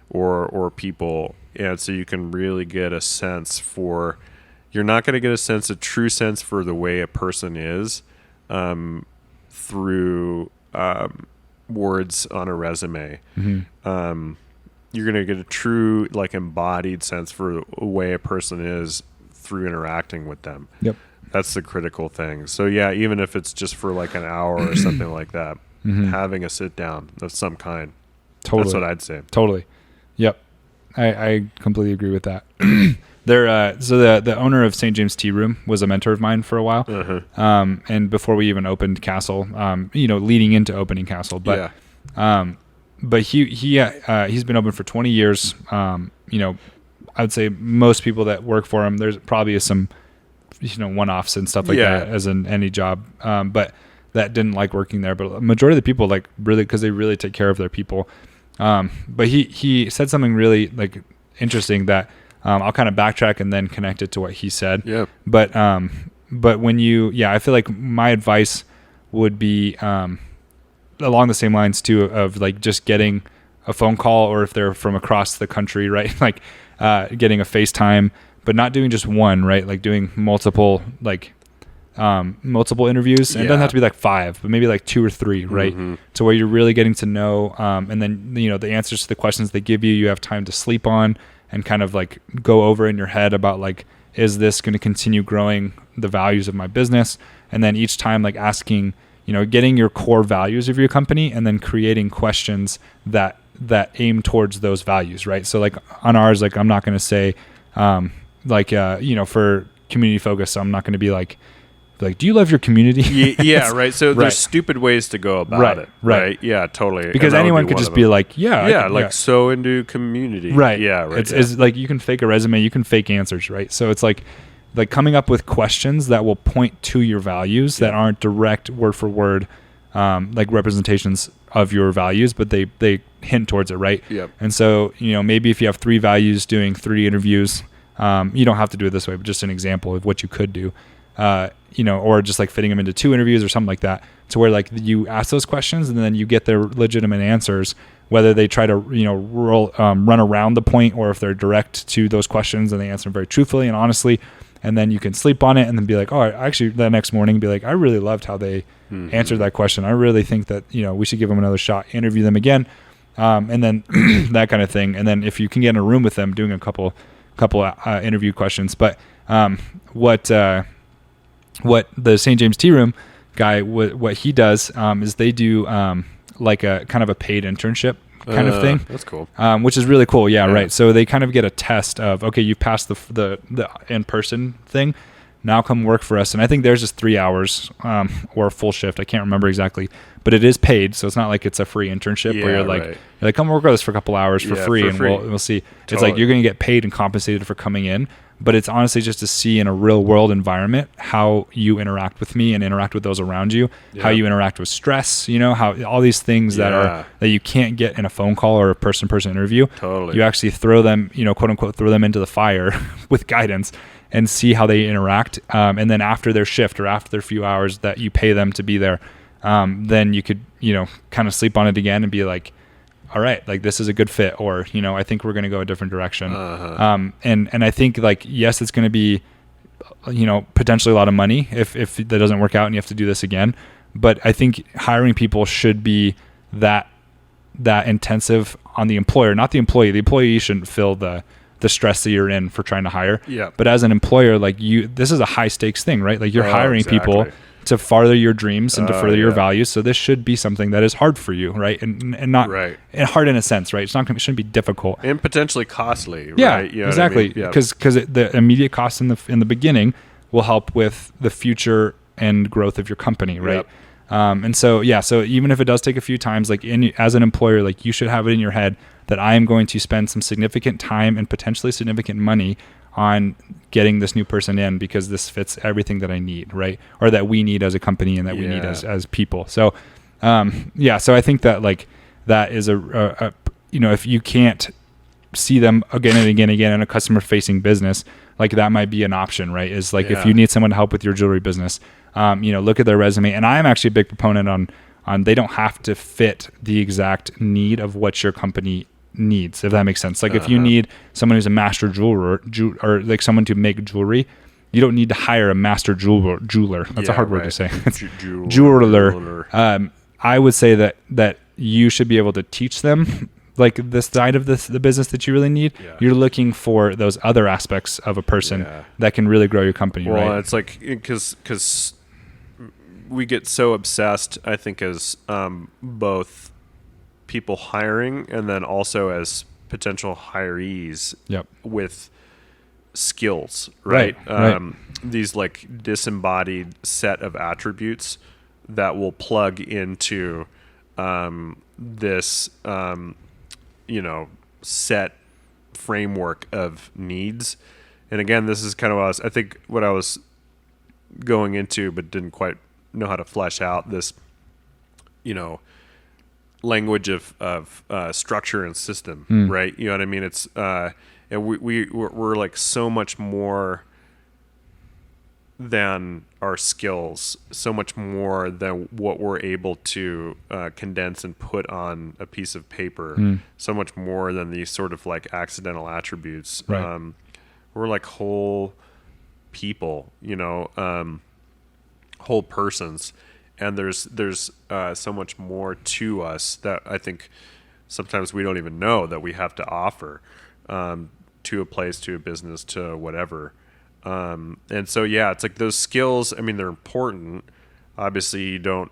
or people, and so you can really get a sense for. You're not going to get a true sense for the way a person is through words on a resume. You're going to get a true, like, embodied sense for the way a person is through interacting with them.
Yep.
That's the critical thing. So yeah, even if it's just for like an hour or something like that, having a sit down of some kind.
Totally.
That's what I'd say.
Totally. Yep. I completely agree with that. So the owner of St. James Tea Room was a mentor of mine for a while. And before we even opened Castle, leading into opening Castle, but he's been open for 20 years. I would say most people that work for him, there's probably some, one-offs and stuff like that as in any job. But that didn't like working there, but a majority of the people like really, because they really take care of their people. But he said something really like interesting that I'll kind of backtrack and then connect it to what he said.
Yeah.
But when I feel like my advice would be along the same lines too of like just getting a phone call, or if they're from across the country, right? Like getting a FaceTime, but not doing just one, right? Like doing multiple interviews, and it doesn't have to be like 5, but maybe like 2 or 3, right? To where you're really getting to know, and then, the answers to the questions they give you have time to sleep on and kind of like go over in your head about like, is this going to continue growing the values of my business? And then each time like asking, getting your core values of your company and then creating questions that aim towards those values, right? So like on ours, like I'm not going to say, for community focus, I'm not going to be like, do you love your community?
Yeah, right. So there's stupid ways to go about it. Right. Yeah, totally.
Because anyone could just be like,
so into community.
Right.
Yeah, right.
It's like you can fake a resume, you can fake answers, right? So it's like coming up with questions that will point to your values that aren't direct word for word, like representations of your values, but they hint towards it, right?
Yep.
And so, maybe if you have 3 values doing 3 interviews, you don't have to do it this way, but just an example of what you could do. Or just like fitting them into 2 interviews or something like that, to where like you ask those questions and then you get their legitimate answers, whether they try to, run around the point, or if they're direct to those questions and they answer them very truthfully and honestly, and then you can sleep on it and then be like, oh, actually the next morning be like, I really loved how they answered that question. I really think that, we should give them another shot, interview them again. And then that kind of thing. And then if you can get in a room with them doing a couple interview questions, but, what the St. James Tea Room guy, what he does is they do like a kind of a paid internship kind of thing.
That's cool.
Which is really cool. Yeah, right. So they kind of get a test of, okay, you passed the in-person thing. Now come work for us. And I think theirs is 3 hours or a full shift. I can't remember exactly, but it is paid. So it's not like it's a free internship where you're like, come work with us for a couple hours for free, and we'll see. Totally. It's like you're going to get paid and compensated for coming in. But it's honestly just to see in a real world environment how you interact with me and interact with those around you, how you interact with stress, how all these things that you can't get in a phone call or a person-to-person interview.
Totally.
You actually throw them, quote unquote, throw them into the fire with guidance and see how they interact. And then after their shift or after their few hours that you pay them to be there, then you could, kind of sleep on it again and be like, all right, like this is a good fit, or, I think we're going to go a different direction. And I think like, yes, it's going to be, potentially a lot of money if that doesn't work out and you have to do this again. But I think hiring people should be that intensive on the employer, not the employee. The employee shouldn't feel the stress that you're in for trying to hire.
Yeah.
But as an employer, like this is a high stakes thing, right? Like you're hiring people to farther your dreams and to further your values. So this should be something that is hard for you, right? And not and hard in a sense, right? It shouldn't be difficult
and potentially costly.
Yeah,
right?
Exactly. Because the immediate cost in the beginning will help with the future and growth of your company, right? And so even if it does take a few times, like as an employer, like you should have it in your head that I am going to spend some significant time and potentially significant money on getting this new person in, because this fits everything that I need, right? Or that we need as a company and that we need as people. So, so I think that like that is if you can't see them again and again and again in a customer facing business, like that might be an option, right? Is like if you need someone to help with your jewelry business, look at their resume. And I'm actually a big proponent on they don't have to fit the exact need of what your company needs, if that makes sense. Like if you need someone who's a master jeweler or like someone to make jewelry, you don't need to hire a master jeweler. That's a hard word to say. Jeweler. I would say that you should be able to teach them like this side of the business that you really need. You're looking for those other aspects of a person that can really grow your company.
Well,
right?
It's like because we get so obsessed, I think, as both people hiring and then also as potential hirees with skills, right? These like disembodied set of attributes that will plug into this set framework of needs. And again, this is kind of what I was going into, but didn't quite know how to flesh out this, language of structure and system, right? You know what I mean? It's and we're like so much more than our skills, so much more than what we're able to condense and put on a piece of paper, so much more than these sort of like accidental attributes.
Right.
We're like whole people, whole persons, and there's so much more to us that I think sometimes we don't even know that we have to offer to a place, to a business, to whatever. And so, it's like those skills, I mean, they're important. Obviously, you don't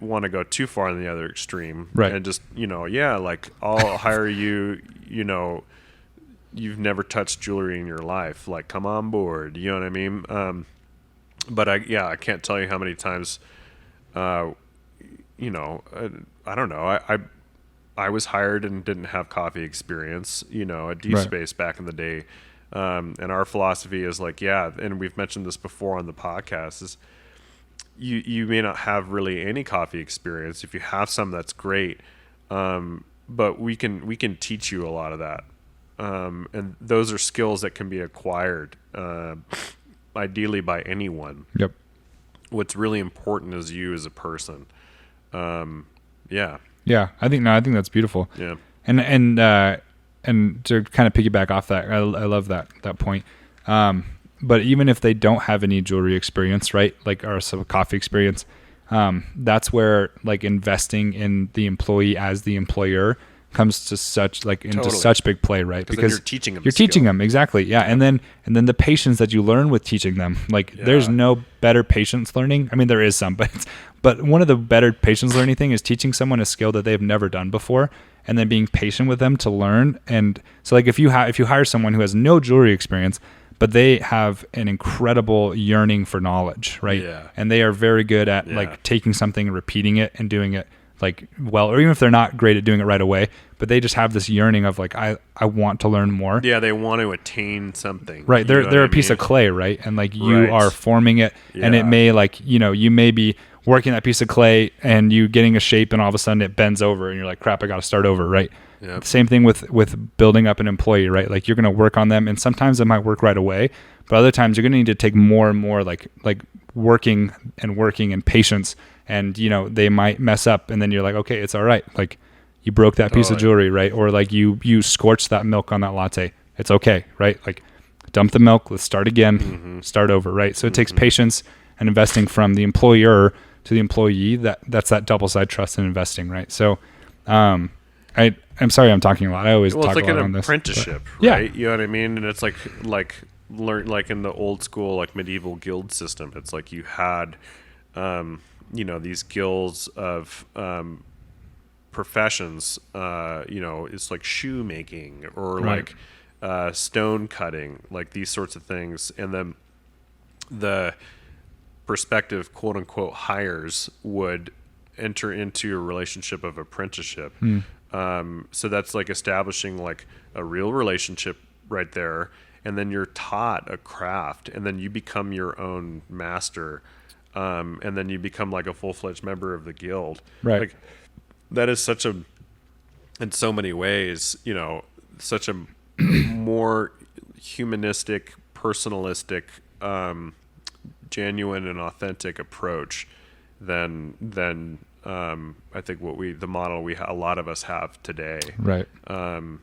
want to go too far in the other extreme.
Right.
And just, like I'll hire you, you've never touched jewelry in your life. Like, come on board. You know what I mean? But I can't tell you how many times, I don't know. I was hired and didn't have coffee experience, at Deep Space back in the day. And our philosophy is like, and we've mentioned this before on the podcast, is you may not have really any coffee experience. If you have some, that's great. But we can teach you a lot of that. And those are skills that can be acquired, ideally by anyone.
Yep.
What's really important is you as a person.
Yeah, I think that's beautiful.
Yeah.
And to kind of piggyback off that, I love that point. But even if they don't have any jewelry experience, right, like or some coffee experience, that's where like investing in the employee as the employer comes to such big play, right? Because
you're teaching them.
Exactly. Yeah. And then the patience that you learn with teaching them, like there's no better patience learning. I mean, there is some, but one of the better patience learning thing is teaching someone a skill that they've never done before, and then being patient with them to learn. And so like if you hire someone who has no jewelry experience, but they have an incredible yearning for knowledge, right?
Yeah.
And they are very good at like taking something and repeating it and doing it like well, or even if they're not great at doing it right away, but they just have this yearning of like, I want to learn more.
Yeah. They want to attain something.
Right. They're a piece of clay, right? And like you are forming it, and it may like, you may be working that piece of clay and you getting a shape and all of a sudden it bends over and you're like, crap, I got to start over. Right. Yep. Same thing with building up an employee, right? Like you're going to work on them, and sometimes it might work right away, but other times you're going to need to take more and more like working and patience, and they might mess up, and then you're like, okay, it's all right. Like you broke that piece of jewelry, right? Or like you scorched that milk on that latte. It's okay, right? Like dump the milk, let's start again, start over, right? So it takes patience and investing from the employer to the employee. That's that double side trust in investing, right? So I'm sorry I'm talking a lot. I always talk
it's like
a lot
an
on this.
apprenticeship,
But,
right? You know what I mean? And it's like learn like in the old school like medieval guild system. It's like you had these guilds of professions. It's like shoemaking or like stone cutting, like these sorts of things, and then the prospective quote unquote hires would enter into a relationship of apprenticeship. So that's like establishing like a real relationship right there. And then you're taught a craft, and then you become your own master. And then you become like a full-fledged member of the guild.
Right.
Like that is such a in so many ways, such a more humanistic, personalistic, genuine and authentic approach than I think the model a lot of us have today.
Right.
And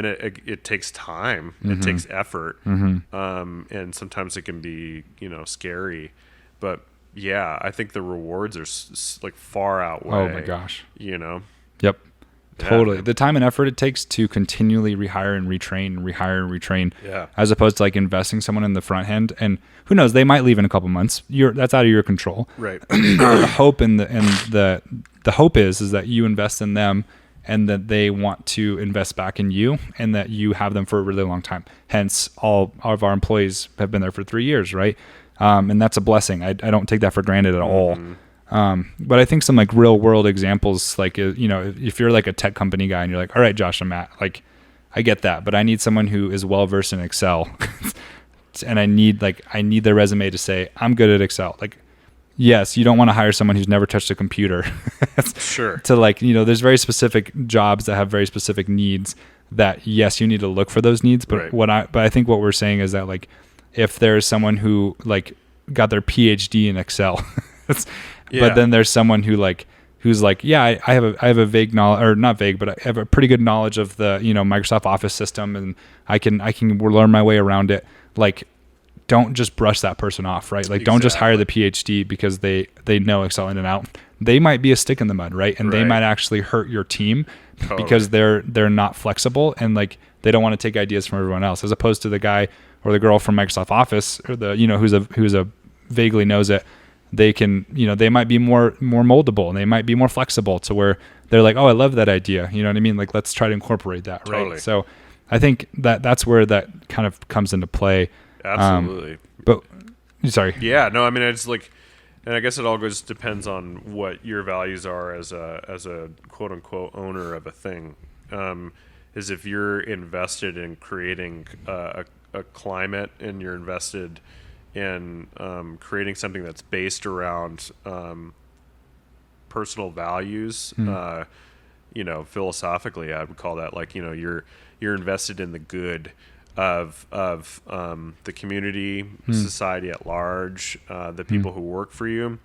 it takes time, it takes effort, and sometimes it can be scary, but yeah, I think the rewards are like far outweigh.
Oh my gosh.
Yeah,
Yep. Totally.
man.
The time and effort it takes to continually rehire and retrain,
Yeah.
as opposed to like investing someone in the front end. And who knows, they might leave in a couple months. That's out of your control.
Right.
The hope the hope is that you invest in them and that they want to invest back in you and that you have them for a really long time. Hence, all of our employees have been there for 3 years, right? And that's a blessing. I don't take that for granted at all. But I think some like real world examples, like, if you're like a tech company guy and you're like, all right, Josh and Matt, like, I get that, but I need someone who is well versed in Excel. And I need their resume to say, I'm good at Excel. Like, yes, you don't want to hire someone who's never touched a computer.
Sure.
To there's very specific jobs that have very specific needs that, yes, you need to look for those needs. But
Right.
I think what we're saying is that, like, if there's someone who like got their PhD in Excel,
Yeah.
but then there's someone who's like, yeah, I have a vague knowledge, or not vague, but I have a pretty good knowledge of the, Microsoft Office system, and I can learn my way around it. Like, don't just brush that person off, right? Like, don't just hire the PhD because they know Excel in and out. They might be a stick in the mud, right? And they
Right.
might actually hurt your team
Totally.
because they're not flexible, and like they don't want to take ideas from everyone else, as opposed to the guy or the girl from Microsoft Office, or the who's a vaguely knows it. They can, they might be more moldable, and they might be more flexible to where they're like, oh, I love that idea. You know what I mean? Like, let's try to incorporate that, right?
Totally.
So I think that's where that kind of comes into play.
Absolutely.
But sorry.
Yeah, no, I mean, it's like, and I guess it all depends on what your values are as a quote unquote owner of a thing. Is if you're invested in creating a climate, and you're invested in creating something that's based around personal values, philosophically, I would call that, like, you're invested in the good of the community, society at large, the people who work for you.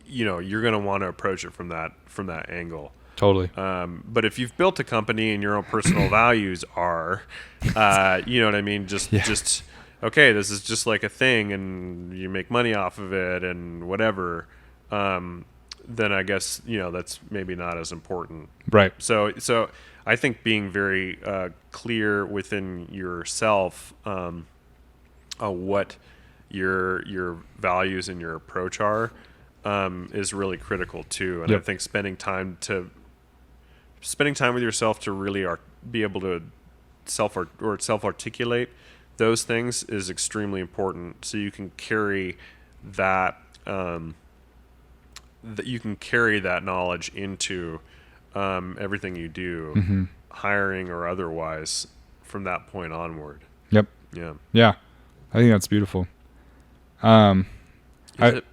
You're going to want to approach it from that angle.
Totally.
But if you've built a company and your own personal values are, you know what I mean? Just, okay, this is just like a thing and you make money off of it and whatever. Then I guess, that's maybe not as important.
Right.
So I think being very clear within yourself what your values and your approach are is really critical too. And
Yep.
I think spending time with yourself to really be able to self-articulate those things is extremely important. So you can carry that that knowledge into everything you do, hiring or otherwise, from that point onward.
Yep.
Yeah.
Yeah. I think that's beautiful.
Is it?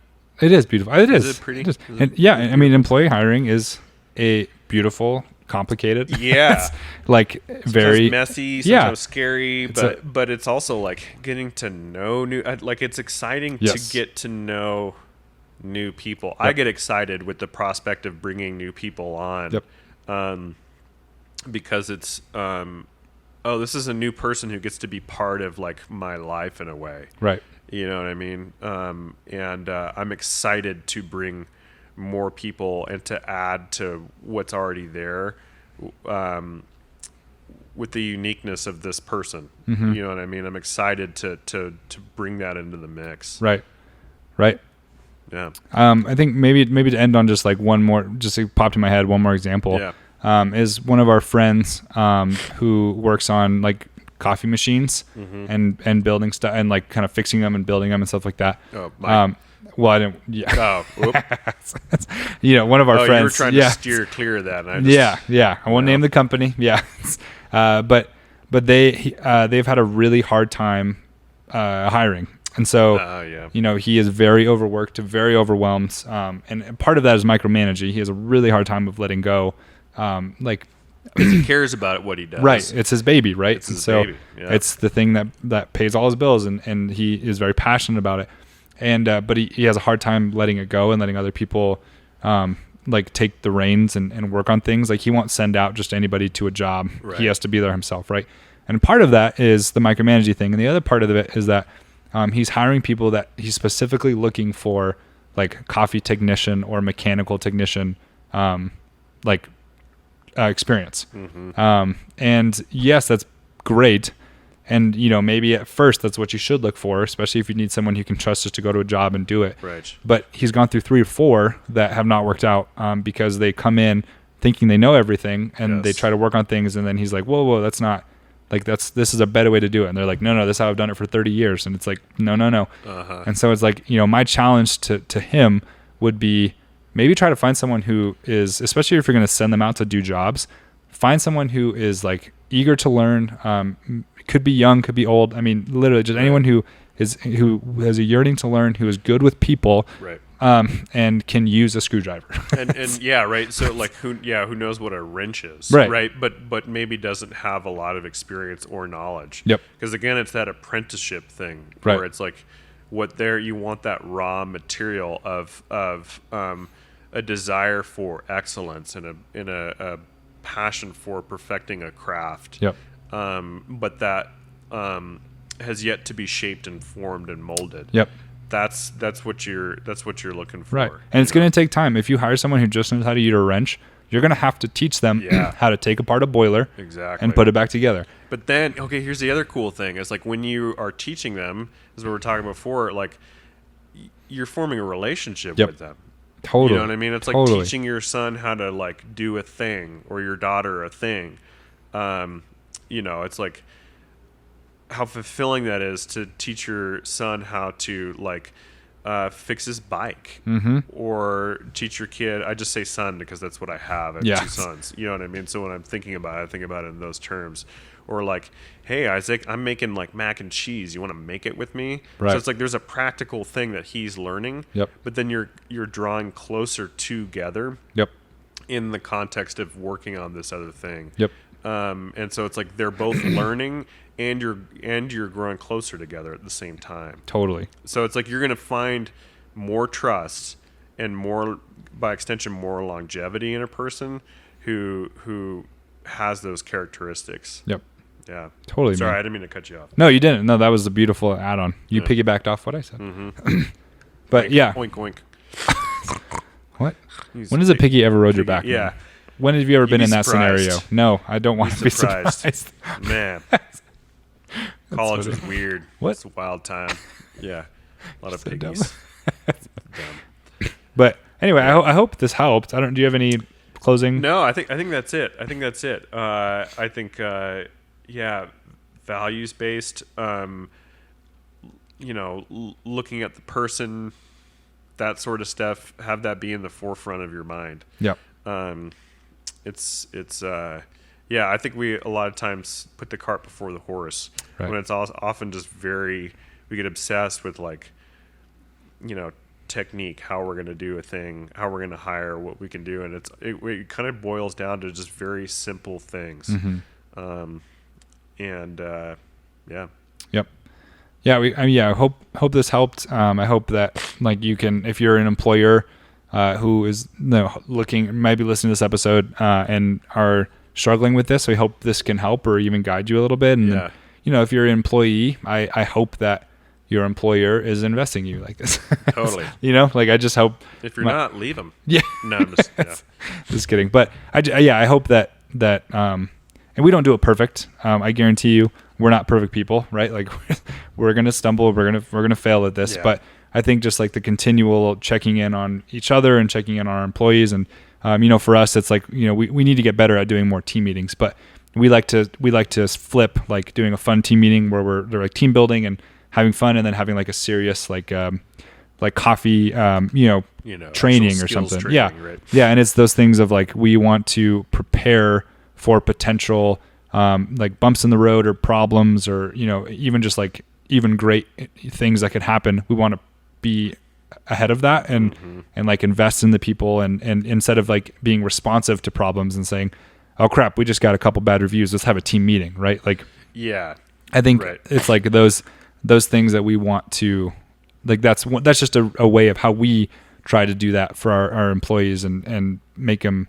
It is beautiful. It is.
Is it pretty?
It is.
Is it
And yeah, I mean, employee hiring is a beautiful, complicated.
Yeah.
Like, very
sometimes messy, sometimes
Yeah.
scary, but it's also like getting to know it's exciting
Yes.
to get to know new people. I get excited with the prospect of bringing new people on.
Yep.
Because it's this is a new person who gets to be part of like my life in a way.
right.
You know what I mean? And I'm excited to bring more people and to add to what's already there, with the uniqueness of this person.
Mm-hmm.
You know what I mean? I'm excited to bring that into the mix.
Right. Right.
Yeah.
I think maybe to end on just like one more, just it popped in my head, one more example.
Yeah.
Is one of our friends who works on like coffee machines and building stuff and like kind of fixing them and building them and stuff like that.
Oh, Mike.
Well, I didn't. Yeah.
Oh, whoop.
One of our friends.
You were trying to steer clear of that. And I just,
Yeah. I won't name the company. Yeah. But they've had a really hard time hiring. And so,
yeah.
he is very overworked, very overwhelmed. And part of that is micromanaging. He has a really hard time of letting go. Like
Because he cares about what he does.
Right. It's his baby, right?
It's his
so
baby, yeah.
it's the thing that pays all his bills, and he is very passionate about it. And but he has a hard time letting it go and letting other people like take the reins and work on things. Like he won't send out just anybody to a job.
Right.
He has to be there himself, right? And part of that is the micromanaging thing. And the other part of it is that he's hiring people that he's specifically looking for, like coffee technician or mechanical technician, experience. And yes, that's great. And, maybe at first that's what you should look for, especially if you need someone who can trust just to go to a job and do it.
Right.
But he's gone through 3 or 4 that have not worked out because they come in thinking they know everything and they try to work on things. And then he's like, whoa, that's not like, this is a better way to do it. And they're like, no, this is how I've done it for 30 years. And it's like, no.
Uh-huh.
And so it's like, my challenge to him would be maybe try to find someone who is, especially if you're going to send them out to do jobs, find someone who is like eager to learn, could be young, could be old. I mean, literally just anyone who has a yearning to learn, who is good with people,
right.
And can use a screwdriver.
and yeah, right. So like who knows what a wrench is,
right?
Right. But maybe doesn't have a lot of experience or knowledge.
Yep.
Because again, it's that apprenticeship thing,
right?
Where it's like you want that raw material of a desire for excellence and a passion for perfecting a craft.
Yep.
But that has yet to be shaped and formed and molded.
Yep.
That's what you're looking for.
Right. And it's going to take time. If you hire someone who just knows how to use a wrench, you're going to have to teach them how to take apart a boiler
exactly
and put it back together.
But then, okay, here's the other cool thing. It's like when you are teaching them, as we were talking before, like you're forming a relationship with them.
Totally.
You know what I mean? It's like teaching your son how to like do a thing or your daughter a thing. It's like how fulfilling that is to teach your son how to like fix his bike, or teach your kid. I just say son because that's what I have. I have 2 sons. You know what I mean? So when I'm thinking about it, I think about it in those terms. Or like, hey, Isaac, I'm making like mac and cheese. You want to make it with me?
Right.
So it's like there's a practical thing that he's learning.
Yep.
But then you're drawing closer together.
Yep.
In the context of working on this other thing.
Yep.
And so it's like they're both learning and you're growing closer together at the same time.
Totally.
So it's like you're going to find more trust and more, by extension, more longevity in a person who has those characteristics.
Yep.
Yeah.
Totally.
Sorry,
man.
I didn't mean to cut you off.
No, you didn't. No, that was a beautiful add-on. You piggybacked off what I said. But
Oink,
yeah.
Oink, oink.
What? When has a piggy ever rode your back?
Yeah.
Man? When have you ever been
be
in that
surprised.
scenario? No, I don't want to be surprised.
Man. College was weird.
What?
It's a wild time. Yeah. A lot of
So
piggies. Dumb.
But anyway, I hope this helped. Do you have any closing?
No, I think that's it. I think values based. Looking at the person, that sort of stuff. Have that be in the forefront of your mind.
Yep.
I think we a lot of times put the cart before the horse.
Right.
When it's often just we get obsessed with like, technique, how we're going to do a thing, how we're going to hire, what we can do, and it kind of boils down to just very simple things. Yep.
Yeah, I hope this helped. I hope that like you can, if you're an employer who is might be listening to this episode and are struggling with this, so I hope this can help or even guide you a little bit. And then, if you're an employee, I hope that your employer is investing in you like this.
Totally.
I just hope.
If you're not, leave them.
Yeah.
No, I'm just
just kidding. But I hope that and we don't do it perfect. I guarantee you, we're not perfect people, right? Like we're gonna stumble, we're gonna fail at this. Yeah. But I think just like the continual checking in on each other and checking in on our employees, and for us, it's like we need to get better at doing more team meetings. But we like to flip, like doing a fun team meeting where they're like team building and having fun, and then having like a serious like coffee training or something.
Training, right?
Yeah, and it's those things of like we want to prepare for potential like bumps in the road or problems, or even just like even great things that could happen. We want to be ahead of that and like invest in the people, and instead of like being responsive to problems and saying oh crap, we just got a couple bad reviews. Let's have a team meeting, right? Like,
Yeah.
I think
Right.
it's like those things that we want to, like, that's just a way of how we try to do that for our employees and make them,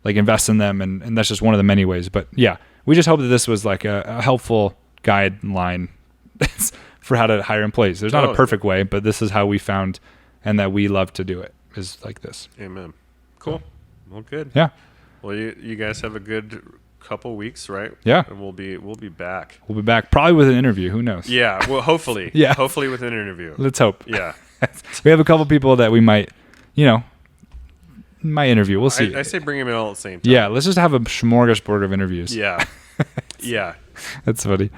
like, invest in them. And that's just one of the many ways. But yeah, we just hope that this was like a helpful guideline for how to hire employees. There's not a perfect way, but this is how we found and that we love to do it, is like this.
Amen. Cool. Well, good.
Yeah.
Well, you guys have a good couple weeks, right?
Yeah.
And we'll be back.
We'll be back probably with an interview. Who knows?
Yeah. Well, hopefully.
Yeah.
Hopefully with an interview.
Let's hope.
Yeah.
We have a couple people that we might interview. We'll see.
I say bring them in all at the same time.
Yeah. Let's just have a smorgasbord of interviews.
Yeah. Yeah.
That's funny.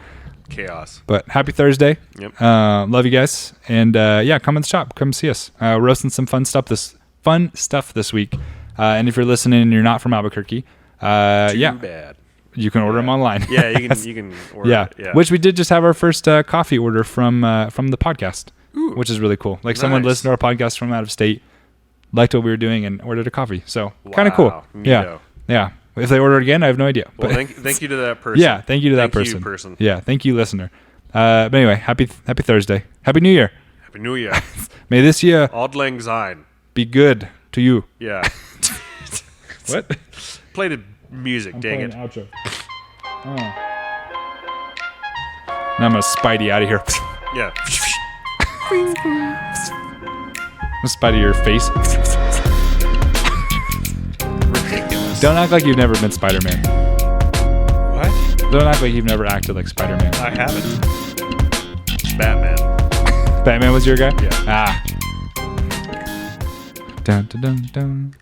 Chaos.
But happy Thursday.
Yep.
Love you guys. And yeah, come in the shop. Come see us. Roasting some fun stuff this week. And if you're listening and you're not from Albuquerque, yeah,
Bad.
you can order them online.
Yeah, you can order
Yeah.
it. Yeah.
Which we did just have our first coffee order from the podcast, which is really cool. Like someone
Nice.
listened to our podcast from out of state, liked what we were doing, and ordered a coffee. So kind of cool.
Wow.
Yeah.
Neato.
Yeah. If they order it again, I have no idea.
Well,
But
thank you to that person.
yeah, thank you to that
Thank you,
person.
person.
Yeah, thank you, listener. But anyway, happy Thursday. Happy New Year.
Happy New Year.
May this year
Auld Lang Syne.
be good to you.
Yeah.
What?
Play the music, dang it.
Outro. Oh. Now I'm gonna Spidey out of here.
Yeah.
I'm Spidey your face.
Ridiculous.
Don't act like you've never been Spider-Man.
What?
Don't act like you've never acted like Spider-Man.
I haven't. Batman.
Batman was your guy?
Yeah.
Ah. Dun dun dun dun.